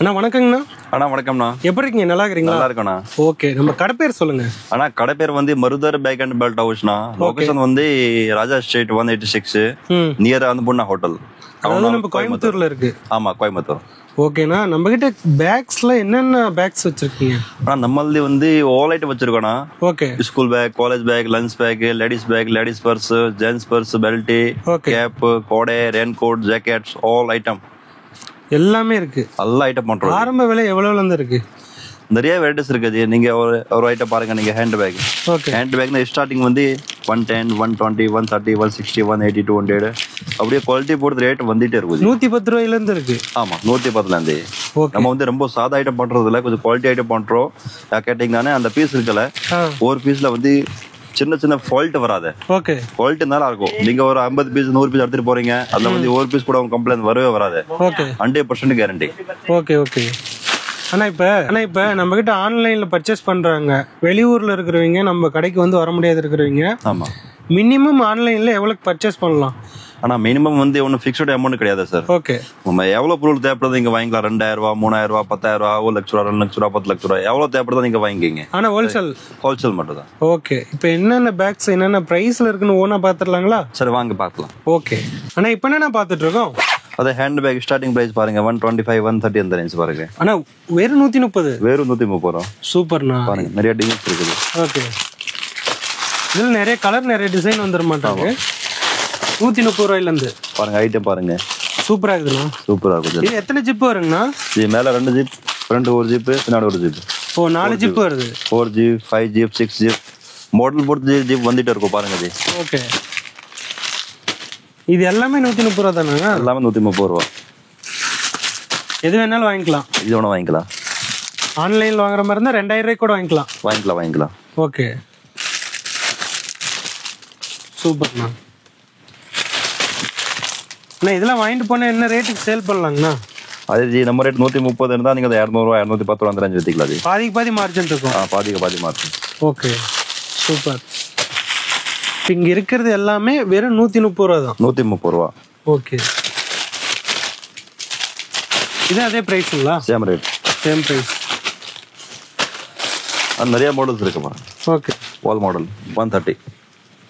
அண்ணா வணக்கங்கண்ணா. அண்ணா வணக்கம்ண்ணா. எப்படி இருக்கீங்க? நல்லா இருக்கீங்களா? நல்லா இருக்கண்ணா. ஓகே, நம்ம கடை பேர் சொல்லுங்க. அண்ணா கடை பேர் வந்து மருதர் பேக் அண்ட் பெல்ட் ஹவுஸ்ண்ணா. லொகேஷன் வந்து Raja street 186 near Annapoorna hotel. அதாவது நம்ம கோயம்புத்தூர்ல இருக்கு. ஆமா, கோயம்புத்தூர். ஓகேண்ணா, நம்ம கிட்ட பேக்ஸ்ல என்னென்ன பேக்ஸ் வச்சிருக்கீங்க? அண்ணா நம்மளது வந்து ஆல் ஐட்டம் வச்சிருக்கோண்ணா. Okay, school bag, college bag, lunch bag, ladies purse, gents purse, belt, cap, கோடை, rain coat, jackets, all item எல்லாமே இருக்கு. எல்லா ஐட்டம் பண்றோம். ஆரம்ப விலை எவ்வளவுல இருந்து இருக்கு? நிறைய வெரைட்டிஸ் இருக்குது. நீங்க ஒரு ஐட்டம் பாருங்க. நீங்க ஹேண்ட் பேக். ஓகே, ஹேண்ட் பேக்னா ஸ்டார்டிங் வந்து 110, 120, 130, 160, 180, 200 அப்படியே குவாலிட்டி பொறுத்து ரேட் வந்துட்டே இருக்குது. 110 ரூபாயில இருந்து இருக்கு. ஆமா, 110ல இருந்து. நம்ம வந்து ரொம்ப சாதா ஐட்டம் பண்றது இல்ல, கொஞ்சம் குவாலிட்டி ஐட்டம் பண்றோம். கேட்டீங்கன்னா அந்த பீஸ் இருக்குல்ல, ஒரு பீஸ்ல வந்து சின்ன சின்ன ஃபால்ட் வராது. ஓகே, குவாலிட்டி நல்லா இருக்கும். நீங்க ஒரு 50 பீஸ் 100 பீஸ் எடுத்துட்டு போறீங்க, அதுல வந்து ஒரு பீஸ் கூட கம்ப்ளைண்ட் வரவே வராது. Okay, 100% guarantee. Okay okay. ஆனா இப்ப நம்ம கிட்ட ஆன்லைன்ல பர்ச்சேஸ் பண்றாங்க. வெளியூர்ல இருக்கிறவங்க நம்ம கடைக்கு வந்து வர முடியாது இருக்கிறவங்க. ஆமா, மினிமம் ஆன்லைன்ல எவ்வளவு பர்ச்சேஸ் பண்ணலாம்? ஆனா மினிமம் வந்து ஒன்னும் ஃபிக்ஸ்டு அமௌண்ட் கிடையாது சார். ஓகே, நம்ம எவ்வளவு பொருள் தேவைப்படுறது இங்க வாங்கிக்கலாம். 2000 ரூபாய், 3000 ரூபாய், 10000 ரூபாய், 1 லட்ச ரூபாய், 2 லட்ச ரூபாய், 10 லட்ச ரூபாய், எவ்வளவு தேவைப்படுறதோ நீங்க வாங்கிக்கிங்க. ஆனா ஹோல்சேல் மட்டும் தான். ஓகே, இப்போ என்னென்ன பேக்ஸ் என்னென்ன பிரைஸ்ல இருக்குன்னு ஓனா பாத்துடலாங்களா? சரி, வாங்க பாக்கலாம். ஓகே ஆனா இப்போ என்ன பாத்துட்டு இருக்கோம்? அதே ஹேண்ட் பேக் ஸ்டார்டிங் பிரைஸ் பாருங்க 125, 130 அந்த ரேஞ்ச் பாருங்க. ஆனா வெறும் 130. வெறும் 130 ரூபாய். சூப்பர்ண்ணா. பாருங்க, நிறைய டிசைன்ஸ் இருக்குது. ஓகே, இதுல நிறைய கலர் நிறைய டிசைன் வந்துட மாட்டாங்க. 130 ரூபாயில இருந்து பாருங்க. ஐட்டம் பாருங்க, சூப்பரா இருக்குண்ணா. சூப்பரா இருக்குது. இது எத்தனை ஜிப் வருங்கண்ணா? இது மேல 2 ஜிப், ஃப்ரண்ட் ஒரு ஜிப், பின்னாடி ஒரு ஜிப். ஓ, 4 ஜிப் வருது. 4 ஜிப், 5 ஜிப், 6 ஜிப், மாடல் பொறுத்து ஜிப் வந்துட்டே இருக்கும் பாருங்க. இது ஓகே, இது எல்லாமே 130 ரூபா தானே? எல்லாமே 130 ரூபா. எது வேணாலும் வாங்கிக்கலாம். இது ஒன்று வாங்கிக்கலாம். ஆன்லைன்ல வாங்குற மாதிரி இருந்தா 2000 ரூபாய்க்கு கூட வாங்கிக்கலாம். ஓகே, சூப்பர்ண்ணா. அண்ணா இதெல்லாம் வாங்கிட்டு போனா என்ன ரேட்டுக்கு சேல் பண்ணலாங்கண்ணா? அதே நம்ம ரேட் 130 இருந்தா நீங்க 200 ரூபாய், 210 ரூபாய் அந்த ரேஞ்ச் வித்துக்கலாம். பாதிக்கு பாதி மார்ஜின் இருக்கும். பாதி மார்ஜின். Okay, super. இங்க இருக்கிறது எல்லாமே வெறும் 130 ரூபா தான். 130 ரூபா. ஓகே, இது அதே பிரைஸ்ங்களா? Same rate, same price. நிறைய மாடல்ஸ் இருக்கு பாருங்க. Okay, wall model 130.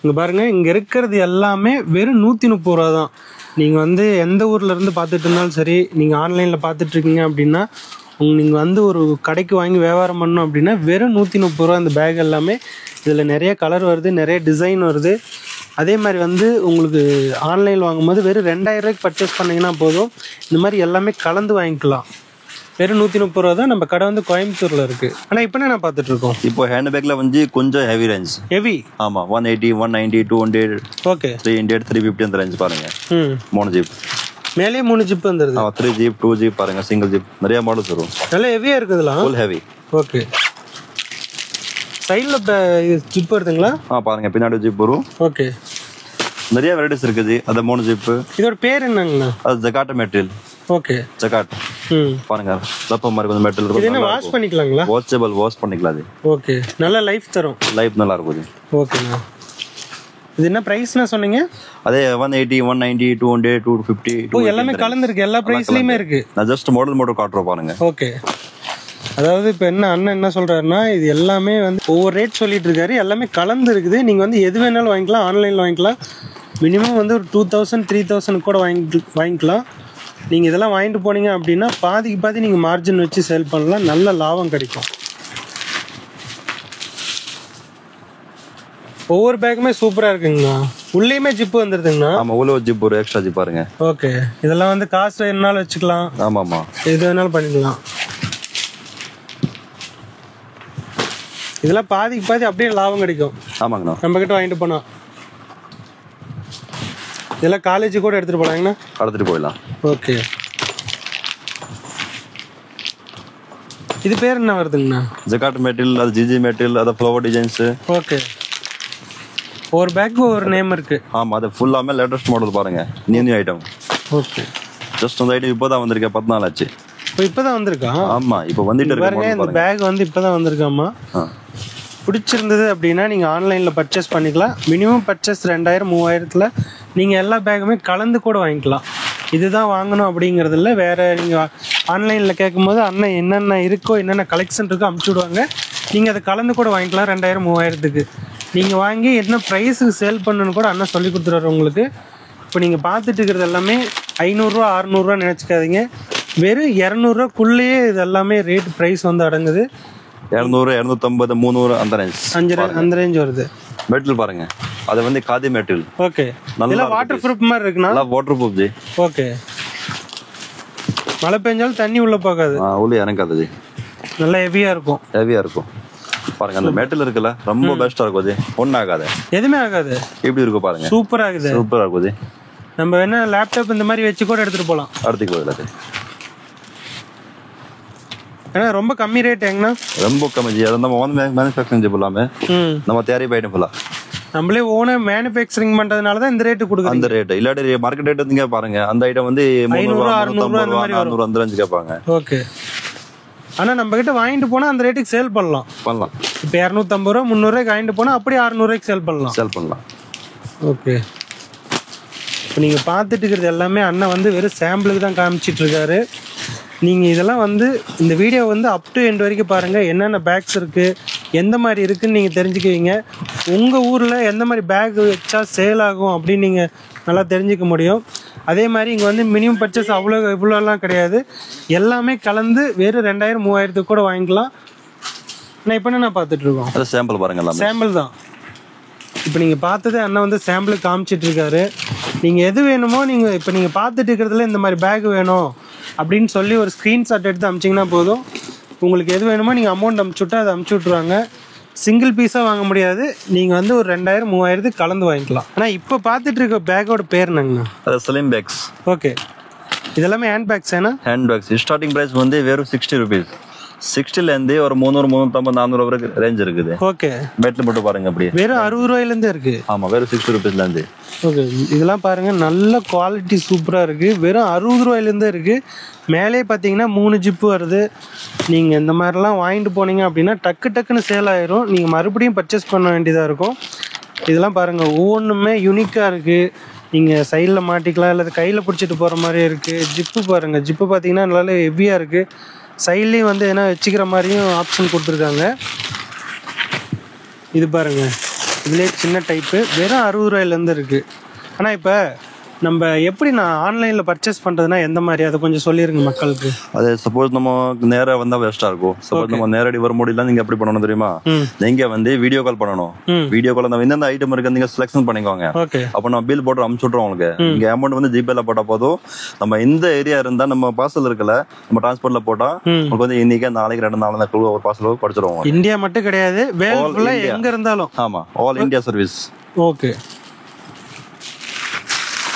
இங்க பாருங்க, இங்க இருக்கிறது எல்லாமே வெறும் 130 ரூபா தான். நீங்க வந்து எந்த ஊர்ல இருந்து பார்த்துட்டு இருந்தாலும் சரி, நீங்க ஆன்லைன்ல பார்த்துட்டு இருக்கீங்க அப்படின்னா, நீங்க வந்து ஒரு கடைக்கு வாங்கி வியாபாரம் பண்ணணும் அப்படின்னா வெறும் 130 ரூபா. இந்த பேக் எல்லாமே இதுல நிறைய கலர் வருது, நிறைய டிசைன் வருது. அதே மாதிரி வந்து உங்களுக்கு ஆன்லைனில் வாங்கும்போது வெறும் 2000 ரூபாய்க்கு பர்ச்சேஸ் பண்ணீங்கன்னா போதும். இந்த மாதிரி எல்லாமே கலந்து வாங்கிக்கலாம். வெறும் 130 ரூபா தான். நம்ம கடை வந்து கோயம்புத்தூர்ல இருக்கு. ஆனா இப்போ என்ன பார்த்துட்டு இருக்கோம்? இப்போ ஹேண்ட் பேக்ல வந்து கொஞ்சம் ஹெவி ரேஞ்ச். ஹெவி? ஆமா, 180, 190, 200. ஓகே, 300, 350 அந்த ரேஞ்ச் பாருங்க. 3 ஜிப் மேலே 3 ஜிப் வந்துருது. 3 ஜிப், 2 ஜிப் பாருங்க, சிங்கிள் ஜிப், நிறைய மாடல்ஸ் வரும். நல்ல ஹெவியா இருக்குதுலாம். Full heavy. ஓகே, சைடுல ஜிப் வருதுங்களா? பாருங்க, பின்னாடி ஜிப் வரும். ஓகே, நிறைய வெரைட்டிஸ் இருக்குது. அது 3 ஜிப். இதோட பேர் என்னங்கண்ணா? அது ஜகாட் மெட்டீரியல். Okay, jacquard. பாருங்க, ரப்ப மாதிரி கொஞ்சம் மெட்டல் இருக்கும். இது என்ன வாஷ் பண்ணிக்கலாங்களா? வாஷ் பண்ணிக்கலாம். அது ஓகே, நல்ல லைஃப் தரும். லைஃப் நல்லா இருக்கும். ஓகேண்ணா, இது என்ன பிரைஸ்னா சொன்னீங்க? அதே 180, 190, 200, 250. எல்லாமே கலந்துருக்கு. எல்லா பிரைஸ்லயுமே இருக்கு. நான் ஜஸ்ட் மாடல் காட்டுறோம் பாருங்க. ஓகே, அதாவது இப்போ அண்ணன் என்ன சொல்றாருன்னா, இது எல்லாமே வந்து ஒவ்வொரு ரேட் சொல்லிட்டு இருக்காரு. எல்லாமே கலந்து இருக்குது. நீங்க வந்து எது வேணாலும் வாங்கிக்கலாம். ஆன்லைன்ல வாங்கிக்கலாம். மினிமம் வந்து ஒரு 2000, 3000 கூட வாங்கிக்கலாம். நீங்க இதெல்லாம் வாங்கிட்டு போனீங்க அப்படின்னா பாதிக்கு பாதி நீங்க மார்ஜின் வச்சு சேல் பண்ணலாம். நல்ல லாபம் கிடைக்கும். ஒவ்வொரு பேக்குமே சூப்பரா இருக்குங்கண்ணா. உள்ளேயுமே ஜிப் வந்துருதுங்கண்ணா. ஆமா, உள்ள ஒரு ஜிப், ஒரு எக்ஸ்ட்ரா ஜிப் பாருங்க. ஓகே, இதெல்லாம் வந்து காசு என்னாலும் வச்சுக்கலாம். ஆமா, எது வேணாலும் பண்ணிக்கலாம். இதெல்லாம் பாதிக்கு பாதி அப்படியே லாபம் கிடைக்கும். ஆமாங்கண்ணா, நம்ம கிட்ட வாங்கிட்டு போனா. இதெல்லாம் காலேஜ் கூட எடுத்துட்டு போலாங்கண்ணா. எடுத்துட்டு போயிடலாம். ஓகே, இது பேர் என்ன வருதுங்கண்ணா? ஜகாட் மெட்டீரியல், அது ஜிஜி மெட்டீரியல், அது ஃப்ளவர் டிசைன்ஸ். ஓகே, ஒரு பேக் ஒரு நேம் இருக்கு. ஆமா, அது ஃபுல்லாமே லேட்டஸ்ட் மாடல் பாருங்க. New item. ஓகே, ஜஸ்ட் அந்த ஐட்டம் இப்போதான் வந்திருக்கு. 14 நாள் ஆச்சு. இப்பதான் வந்திருக்கா? ஆமா, இப்போ வந்துட்டு இருக்கு பாருங்க. இந்த பேக் வந்து இப்பதான் வந்திருக்காமா. பிடிச்சிருந்தது அப்படின்னா நீங்க ஆன்லைன்ல பர்ச்சேஸ் பண்ணிக்கலாம். மினிமம் பர்ச்சேஸ் 2000, 3000ல நீங்க எல்லா பேக்குமே கலந்து கூட வாங்கிக்கலாம். இதுதான் வாங்கணும் அப்படிங்கிறது இல்லை. வேறு நீங்கள் ஆன்லைனில் கேட்கும்போது அண்ணன் என்னென்ன இருக்கோ என்னென்ன கலெக்ஷன் இருக்கோ அமுச்சு விடுவாங்க. நீங்கள் அதை கலந்து கூட வாங்கிக்கலாம் 2000 3000க்கு. நீங்கள் வாங்கி என்ன ப்ரைஸுக்கு சேல் பண்ணணுன்னு கூட அண்ணன் சொல்லி கொடுத்துருவாரு உங்களுக்கு. இப்போ நீங்கள் பார்த்துட்டு இருக்கிறது எல்லாமே 500 600 நினச்சிக்காதீங்க. வெறும் 200 இது எல்லாமே ரேட் ப்ரைஸ் வந்து அடங்குது. 200 250 300 அந்த ரேஞ்ச் வருது. மெட்டீரியல் பாருங்க, அது வந்து காதி மெட்டீரியல். ஓகே, நல்லா வாட்டர் ப்ரூஃப் மாதிரி இருக்குண்ணா. நல்லா வாட்டர் ப்ரூஃப் ஜி. ஓகே, மழை பெஞ்சாலும் தண்ணி உள்ள போகாது, உள்ள இறங்காது ஜி. நல்லா ஹெவியா இருக்கும். பாருங்க அந்த மெட்டல் இருக்குல்ல, ரொம்ப பெஸ்டா இருக்கும் ஜி. ஒன்னும் ஆகாது, எதுவுமே ஆகாது. எப்படி இருக்கும் பாருங்க, சூப்பரா இருக்குது. சூப்பரா இருக்கும் ஜி. நம்ம வேணா லேப்டாப் இந்த மாதிரி வச்சு கூட எடுத்துட்டு போலாம். ஏன்னா ரொம்ப கம்மி ரேட் எங்கண்ணா? ரொம்ப கம்மி ஜி. அதை நம்ம ஓன் மேனுஃபேக்சரிங் பண்ணலாமே, நம்ம தயாரிப்பு ஐட்டம் பண்ணலாம். நம்மளே ஓன மேனுஃபேக்சரிங் பண்றதுனால தான் இந்த ரேட் கொடுக்குறோம். அந்த ரேட் இல்லாட்டி மார்க்கெட் ரேட் நீங்க பாருங்க, அந்த ஐட்டம் வந்து 500 600 அந்த மாதிரி வரும். அந்த ரேஞ்ச் கேட்பாங்க. ஓகே, ஆனா நம்ம கிட்ட வாங்கிட்டு போனா அந்த ரேட்டுக்கு சேல் பண்ணலாம். இப்போ 250 ரூபா 300 ரூபாய்க்கு வாங்கிட்டு போனா அப்படியே 600 ரூபாய்க்கு சேல் பண்ணலாம். ஓகே, இப்போ நீங்கள் பார்த்துட்டு இருக்கிறது எல்லாமே அண்ணன் வந்து வெறும் சாம்பிளுக்கு தான் காமிச்சிட்டு இருக்காரு. நீங்கள் இதெல்லாம் வந்து இந்த வீடியோ வந்து அப் டு எண்ட் வரைக்கும் பாருங்கள். என்னென்ன பேக்ஸ் இருக்குது, எந்த மாதிரி இருக்குதுன்னு நீங்கள் தெரிஞ்சுக்குவீங்க. உங்கள் ஊரில் எந்த மாதிரி பேக் வச்சா சேல் ஆகும் அப்படின்னு நீங்கள் நல்லா தெரிஞ்சுக்க முடியும். அதே மாதிரி இங்கே வந்து மினிமம் பர்ச்சேஸ் இவ்வளோலாம் கிடையாது. எல்லாமே கலந்து வெறும் 2000 3000க்கு கூட வாங்கிக்கலாம். நான் இப்போ என்ன பார்த்துட்ருக்கோம், சாம்பிள் பாருங்கள், சாம்பிள் தான். இப்போ நீங்கள் பார்த்ததே அண்ணன் வந்து சாம்பிளுக்கு காமிச்சிட்ருக்காரு. நீங்கள் எது வேணுமோ நீங்கள் இப்போ நீங்கள் பார்த்துட்டு இருக்கிறதுல இந்த மாதிரி பேக் வேணும் அப்படின்னு சொல்லி ஒரு ஸ்க்ரீன்ஷாட் எடுத்து அனுப்பிச்சிங்கன்னா போதும். உங்களுக்கு எது வேணுமோ நீங்கள் அமௌண்ட் அனுப்பிச்சுட்டா அதை அனுப்பிச்சி விட்ருவாங்க. சிங்கிள் பீஸாக வாங்க முடியாது, நீங்கள் வந்து ஒரு 2000 3000க்கு கலந்து வாங்கிக்கலாம். ஆனால் இப்போ பார்த்துட்டு இருக்க பேக்கோட பேர் என்னங்கண்ணா? Slim bags. ஓகே, இதெல்லாமே ஹேண்ட் பேக்ஸ் ஏன்னா? ஹேண்ட் பேக்ஸ் ஸ்டார்டிங் ப்ரைஸ் வந்து வெறும் 60 ருபீஸ். 60லேருந்து ஒரு 300 350 400 வரைக்கும் ரேஞ்ச் இருக்குது. ஓகே, பேட்டில் மட்டும் பாருங்க, அப்படியே வெறும் 60 ரூபாயிலேருந்து இருக்கு. ஆமாம், வெறும் 60 ருபீஸ்லேருந்து. ஓகே, இதெல்லாம் பாருங்க, நல்ல குவாலிட்டி சூப்பராக இருக்குது. வெறும் 60 ரூபாயிலேருந்து இருக்குது. மேலே பார்த்தீங்கன்னா 3 ஜிப்பு வருது. நீங்கள் இந்த மாதிரிலாம் வாங்கிட்டு போனீங்க அப்படின்னா டக்குன்னு சேல் ஆயிரும். நீங்கள் மறுபடியும் பர்ச்சேஸ் பண்ண வேண்டியதாக இருக்கும். இதெல்லாம் பாருங்கள், ஒவ்வொன்றுமே யூனிக்காக இருக்குது. நீங்கள் சைடில் மாட்டிக்கலாம், இல்லை கையில் பிடிச்சிட்டு போகிற மாதிரியே இருக்குது. ஜிப்பு பாருங்கள், ஜிப்பு பார்த்தீங்கன்னா நல்லா ஹெவியாக இருக்குது. சைட்லேயும் வந்து என்ன வச்சுக்கிற மாதிரியும் ஆப்ஷன் கொடுத்துருக்காங்க. இது பாருங்கள், இதுலேயே சின்ன டைப்பு வெறும் 60 ரூபாயிலேருந்து இருக்குது. ஆனால் இப்போ நம்ம எப்படி நான் ஆன்லைனில் பர்ச்சேஸ் பண்ணுறதுனா எந்த மாதிரி, அதை கொஞ்சம் சொல்லிடுங்க மக்களுக்கு. அது சப்போஸ் நம்ம நேராக வந்தால் பெஸ்ட்டாக இருக்கும். சப்போஸ் நம்ம நேரடி வர முடியல, நீங்கள் எப்படி பண்ணணும் தெரியுமா? நீங்கள் வந்து வீடியோ கால் பண்ணணும். வீடியோ கால் நம்ம எந்தெந்த ஐட்டம் இருக்கு நீங்கள் செலக்ஷன் பண்ணிக்கோங்க. அப்போ நம்ம பில் போட்டு அனுப்பிச்சு விட்றோம் உங்களுக்கு. நீங்கள் அமௌண்ட் வந்து ஜிபேல போட்டால் போதும். நம்ம எந்த ஏரியா இருந்தால் நம்ம பார்சல் இருக்குல்ல, நம்ம டிரான்ஸ்போர்ட்ல போட்டால் உங்களுக்கு வந்து இன்னைக்கு நாளைக்கு 2 நாள் ஒரு பார்சல் படிச்சிருவோம். இந்தியா மட்டும் கிடையாது, எங்க இருந்தாலும். ஆமாம், ஆல் இந்தியா சர்வீஸ். ஓகே,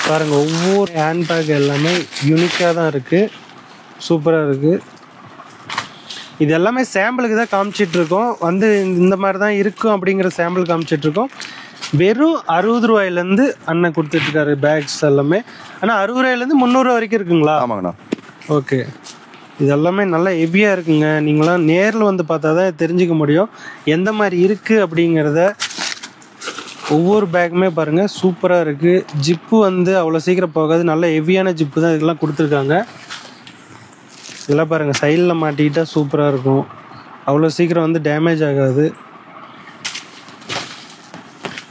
பாருங்கள், ஒவ்வொரு ஹேண்ட்பேக் எல்லாமே யூனிக்காக தான் இருக்குது, சூப்பராக இருக்குது. இது எல்லாமே சாம்பிளுக்கு தான் காமிச்சிட்ருக்கோம். வந்து இந்த மாதிரி தான் இருக்கும் அப்படிங்கிற சாம்பிள் காமிச்சிட்ருக்கோம். வெறும் 60 ரூபாயிலேருந்து அண்ணன் கொடுத்துட்ருக்காரு பேக்ஸ் எல்லாமே. ஆனால் 60 ரூபாயிலேருந்து 300 ரூபா வரைக்கும் இருக்குங்களா? ஆமாங்கண்ணா. ஓகே, இது எல்லாமே நல்லா ஹெவியாக இருக்குங்க. நீங்களாம் நேரில் வந்து பார்த்தா தான் தெரிஞ்சுக்க முடியும் எந்த மாதிரி இருக்குது அப்படிங்கிறத. ஒவ்வொரு பேக்குமே பாருங்கள் சூப்பராக இருக்குது. ஜிப்பு வந்து அவ்வளோ சீக்கிரம் போகாது, நல்ல ஹெவியான ஜிப்பு தான் இதெல்லாம் கொடுத்துருக்காங்க. இதெல்லாம் பாருங்கள், சைடில் மாட்டிக்கிட்டால் சூப்பராக இருக்கும், அவ்வளோ சீக்கிரம் வந்து டேமேஜ் ஆகாது.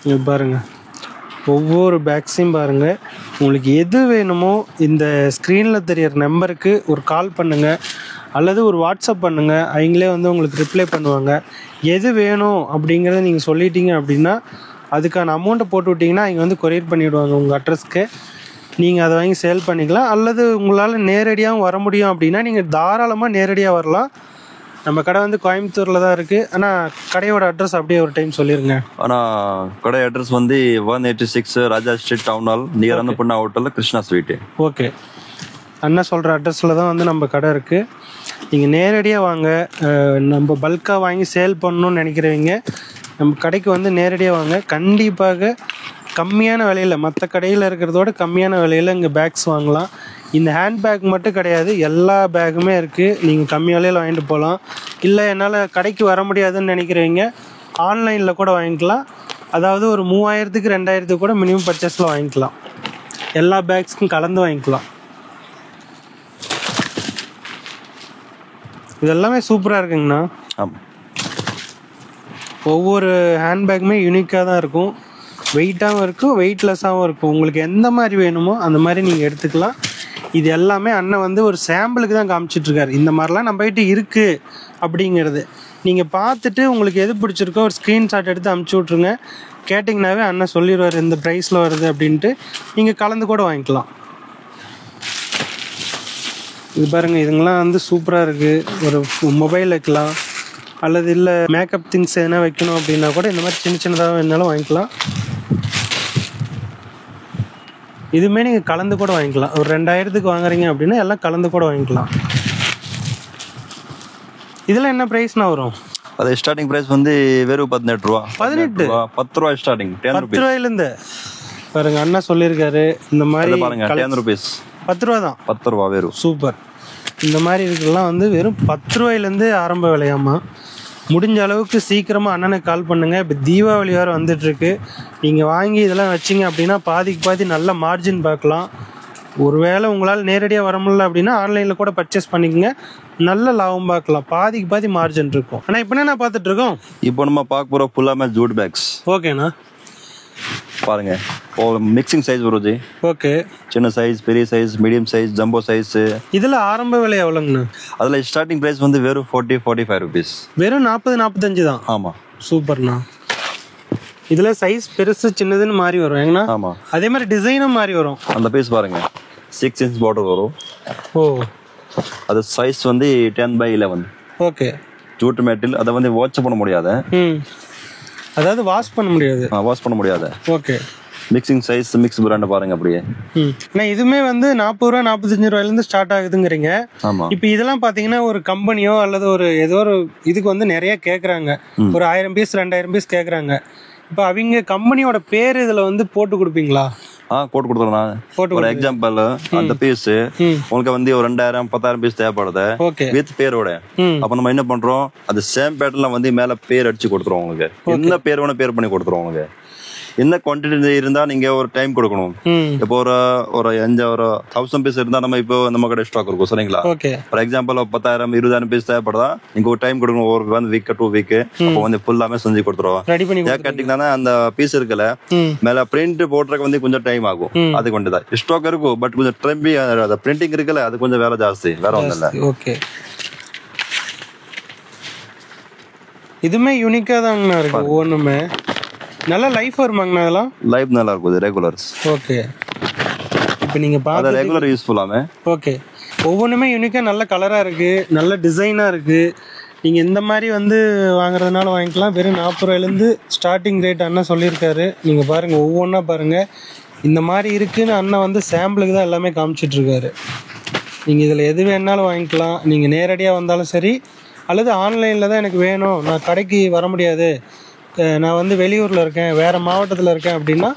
இது பாருங்கள், ஒவ்வொரு பேக்ஸையும் பாருங்கள். உங்களுக்கு எது வேணுமோ இந்த ஸ்க்ரீனில் தெரியிற நம்பருக்கு ஒரு கால் பண்ணுங்கள் அல்லது ஒரு வாட்ஸ்அப் பண்ணுங்கள். அவங்களே வந்து உங்களுக்கு ரிப்ளை பண்ணுவாங்க. எது வேணும் அப்படிங்கிறத நீங்கள் சொல்லிட்டீங்க அப்படின்னா அதுக்கான அமௌண்ட்டை போட்டு விட்டிங்கன்னா அவங்க வந்து கொரியர் பண்ணிவிடுவாங்க உங்கள் அட்ரஸ்க்கு. நீங்கள் அதை வாங்கி சேல் பண்ணிக்கலாம். அல்லது உங்களால் நேரடியாகவும் வர முடியும் அப்படின்னா நீங்கள் தாராளமாக நேரடியாக வரலாம். நம்ம கடை வந்து கோயம்புத்தூரில் தான் இருக்குது. ஆனால் கடையோட அட்ரஸ் அப்படியே ஒரு டைம் சொல்லிடுங்க. ஆனால் கடை அட்ரஸ் வந்து 186 Raja street, town hall, near Annapoorna ஹோட்டலில், கிருஷ்ணா ஸ்வீட்டு. ஓகே, அண்ணா சொல்கிற அட்ரஸில் தான் வந்து நம்ம கடை இருக்குது. நீங்கள் நேரடியாக வாங்க. நம்ம பல்காக வாங்கி சேல் பண்ணணும்னு நினைக்கிறவங்க நம்ம கடைக்கு வந்து நேரடியாக வாங்க. கண்டிப்பாக கம்மியான விலையில், மற்ற கடையில் இருக்கிறதோட கம்மியான விலையில் இங்கே பேக்ஸ் வாங்கலாம். இந்த ஹேண்ட் பேக் மட்டும் கிடையாது, எல்லா பேக்குமே இருக்குது. நீங்கள் கம்மி விலையில் வாங்கிட்டு போகலாம். இல்லை என்னால் கடைக்கு வர முடியாதுன்னு நினைக்கிறவங்க ஆன்லைனில் கூட வாங்கிக்கலாம். அதாவது ஒரு 3000க்கு 2000க்கு கூட மினிமம் பர்ச்சேஸில் வாங்கிக்கலாம். எல்லா பேக்ஸ்க்கும் கலந்து வாங்கிக்கலாம். இதெல்லாமே சூப்பராக இருக்குங்கண்ணா. ஆமாம். ஒவ்வொரு ஹேண்ட்பேக்குமே யூனிக்காக தான் இருக்கும். வெயிட்டாகவும் இருக்கும், வெயிட்லெஸ்ஸாகவும் இருக்கும். உங்களுக்கு எந்த மாதிரி வேணுமோ அந்த மாதிரி நீங்கள் எடுத்துக்கலாம். இது எல்லாமே அண்ணன் வந்து ஒரு சாம்பிளுக்கு தான் காமிச்சிட்ருக்காரு. இந்த மாதிரிலாம் நம்மகிட்ட இருக்குது அப்படிங்கிறது நீங்கள் பார்த்துட்டு உங்களுக்கு எது பிடிச்சிருக்கோ ஒரு ஸ்க்ரீன்ஷாட் எடுத்து அமுச்சு விட்ருங்க. கேட்டிங்கனாவே அண்ணன் சொல்லிடுவார் இந்த ப்ரைஸில் வருது அப்படின்ட்டு. நீங்கள் கலந்து கூட வாங்கிக்கலாம். இது பாருங்கள், இதுங்கெல்லாம் வந்து சூப்பராக இருக்குது. ஒரு மொபைல் வைக்கலாம், அல்லது இல்லை மேக்கப் திங்ஸ் எதனா வைக்கணும் அப்படின்னா கூட இந்த மாதிரி சின்ன சின்னதாக வேணாலும் வாங்கிக்கலாம். இதுவுமே நீங்கள் கலந்து கூட வாங்கிக்கலாம். ஒரு 2000க்கு வாங்குறீங்க அப்படின்னா எல்லாம் கலந்து கூட வாங்கிக்கலாம். இதில் என்ன ப்ரைஸ்னா வரும்? அது ஸ்டார்டிங் ப்ரைஸ் வந்து வெறும் 18 ரூபா. 18 10 ரூபா ஸ்டார்டிங். 10 ரூபாயிலேருந்து பாருங்க அண்ணா சொல்லியிருக்காரு. இந்த மாதிரி பாருங்க 10 ருபீஸ். 10 ரூபா தான். 10 ரூபா வெறும். சூப்பர். இந்த மாதிரி இதுக்கெல்லாம் வந்து வெறும் 10 ரூபாயிலேருந்து ஆரம்ப விலையாமா. முடிஞ்ச அளவுக்கு சீக்கிரமாக அண்ணனுக்கு கால் பண்ணுங்கள். இப்போ தீபாவளி வேறு வந்துட்டுருக்கு. நீங்கள் வாங்கி இதெல்லாம் வச்சிங்க அப்படின்னா பாதிக்கு பாதி நல்ல மார்ஜின் பார்க்கலாம். ஒருவேளை உங்களால் நேரடியாக வர முடியல அப்படின்னா ஆன்லைனில் கூட பர்ச்சேஸ் பண்ணிக்கோங்க, நல்ல லாபம் பார்க்கலாம். பாதிக்கு பாதி மார்ஜின் இருக்கும். ஆனால் இப்போ என்ன பார்த்துட்ருக்கோம்? இப்போ நம்ம பார்க்க போகிற ஃபுல்லாமே ஜூட் பேக்ஸ். ஓகேண்ணா. பாருங்க, மிக்சிங் சைஸ் வரும் ஜி. ஓகே. சின்ன சைஸ், பெரிய size, medium size, jumbo size. இதில் ஆரம்ப விலை எவ்வளோங்கண்ணா? அதில் ஸ்டார்டிங் ப்ரைஸ் வந்து வெறும் 40-45 ருபீஸ். வெறும் 40-45 தான். ஆமாம். சூப்பர்ண்ணா. இதில் சைஸ் பெருசு சின்னதுன்னு மாறி வரும் ஏங்கண்ணா? ஆமாம். அதே மாதிரி டிசைனும் மாறி வரும். அந்த பீஸ் பாருங்க 6 inch பார்டர் வரும். ஓ. அது சைஸ் வந்து 10/11. ஓகே. Jude material. அதை வந்து வாஷ் பண்ண முடியாது. அதாவது வாஷ் பண்ண முடியாது. வாஷ் பண்ண முடியாது. Okay. Mixing size, mix brand பாருங்க அப்படியே. நான் இதுவுமே வந்து 40 ரூபா 45 ரூபாயிலேருந்து ஸ்டார்ட் ஆகுதுங்கிறீங்க. ஆமாம். இப்போ இதெல்லாம் பார்த்தீங்கன்னா ஒரு கம்பெனியோ அல்லது ஒரு ஏதோ ஒரு இதுக்கு வந்து நிறைய கேட்குறாங்க. ஒரு 1000 பீஸ் 2000 பீஸ் கேட்குறாங்க. இப்போ அவங்க கம்பெனியோட பேர் இதில் வந்து போட்டு கொடுப்பீங்களா? போட்டு கொடுத்துருவோம். ஒரு எக்ஸாம்பிள், அந்த பீஸ் உங்களுக்கு வந்து ஒரு 2000 10,000 பீஸ் தேவைப்படுது வித் பேரோட. அப்ப நம்ம என்ன பண்றோம், அது சேம் பேட்டர்ல வந்து மேல பேர் அடிச்சு கொடுத்துருவோம். உங்களுக்கு என்ன பேர் வேணும் பேர் பண்ணி கொடுத்துருவோம். உங்களுக்கு என்ன குவான்டிட்டி இருந்தா நீங்க ஒரு டைம் கொடுக்கணும். இப்போ ஒரு 1000 பீஸ் இருந்தா நம்ம இப்போ நம்ம கடை ஸ்டாக் இருக்கும் சரிங்களா. ஃபார் எக்ஸாம்பிள் 10,000 20,000 பீஸ் தேவைப்படுதா, நீங்க ஒரு டைம் கொடுக்கணும். ஒரு 1 வீக் 2 வீக் அப்போ வந்து ஃபுல்லாமே செஞ்சு கொடுத்துருவோம். ஏன் கேட்டீங்கன்னா அந்த பீஸ் இருக்குல்ல மேல பிரிண்ட் போடுறதுக்கு வந்து கொஞ்சம் டைம் ஆகும். அது கொண்டு தான் ஸ்டாக் இருக்கும். பட் கொஞ்சம் ட்ரெம்பி பிரிண்டிங் இருக்குல்ல அது கொஞ்சம் வேலை ஜாஸ்தி, வேற ஒன்றும் இல்லை. ஓகே. இதுமே யூனிக்கா தாங்கண்ணா இருக்கு. ஒவ்வொன்றுமே நல்ல லைஃப் வருமாங்கண்ணா? அதெல்லாம் லைஃப் நல்லா இருக்கும். ரெகுலர்ஸ். ஓகே. இப்போ நீங்கள் பார்த்து ரெகுலர் யூஸ்ஃபுல்லாமே. ஓகே. ஒவ்வொன்றுமே யூனிக்காக நல்ல கலராக இருக்குது, நல்ல டிசைனாக இருக்குது. நீங்கள் இந்த மாதிரி வந்து வாங்குறதுனால வாங்கிக்கலாம். வெறும் 40 ரூபாயிலேருந்து ஸ்டார்டிங் ரேட் அண்ணன் சொல்லியிருக்காரு. நீங்கள் பாருங்கள், ஒவ்வொன்றா பாருங்கள். இந்த மாதிரி இருக்குதுன்னு அண்ணன் வந்து சாம்பிளுக்கு தான் எல்லாமே காமிச்சிட்ருக்காரு. நீங்கள் இதில் எது வேணாலும் வாங்கிக்கலாம். நீங்கள் நேரடியாக வந்தாலும் சரி, அல்லது ஆன்லைனில் தான் எனக்கு வேணும், நான் கடைக்கு வர முடியாது, நான் வந்து வெளியூரில் இருக்கேன், வேறு மாவட்டத்தில் இருக்கேன் அப்படின்னா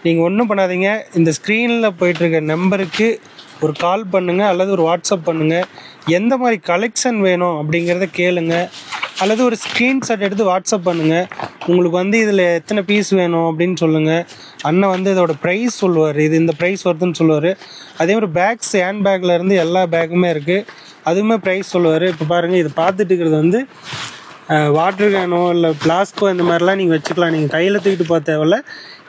நீங்கள் ஒன்றும் பண்ணாதீங்க. இந்த ஸ்க்ரீனில் போயிட்டுருக்க நம்பருக்கு ஒரு கால் பண்ணுங்கள் அல்லது ஒரு வாட்ஸ்அப் பண்ணுங்கள். எந்த மாதிரி கலெக்ஷன் வேணும் அப்படிங்கிறத கேளுங்க, அல்லது ஒரு ஸ்க்ரீன்ஷாட் எடுத்து வாட்ஸ்அப் பண்ணுங்கள். உங்களுக்கு வந்து இதில் எத்தனை பீஸ் வேணும் அப்படின்னு சொல்லுங்கள். அண்ணன் வந்து இதோட ப்ரைஸ் சொல்லுவார், இது இந்த ப்ரைஸ் வருதுன்னு சொல்லுவார். அதே மாதிரி பேக்ஸ், ஹேண்ட் பேக்லேருந்து எல்லா பேக்குமே இருக்குது, அதுவுமே ப்ரைஸ் சொல்லுவார். இப்போ பாருங்கள், இது பார்த்துட்டு இருக்கிறது வந்து வாட்டர் கேனோ இல்லை ஃப்ளாஸ்கோ இந்த மாதிரிலாம் நீங்கள் வச்சுக்கலாம். நீங்கள் கையில் தூக்கிட்டு போக தேவையில்ல,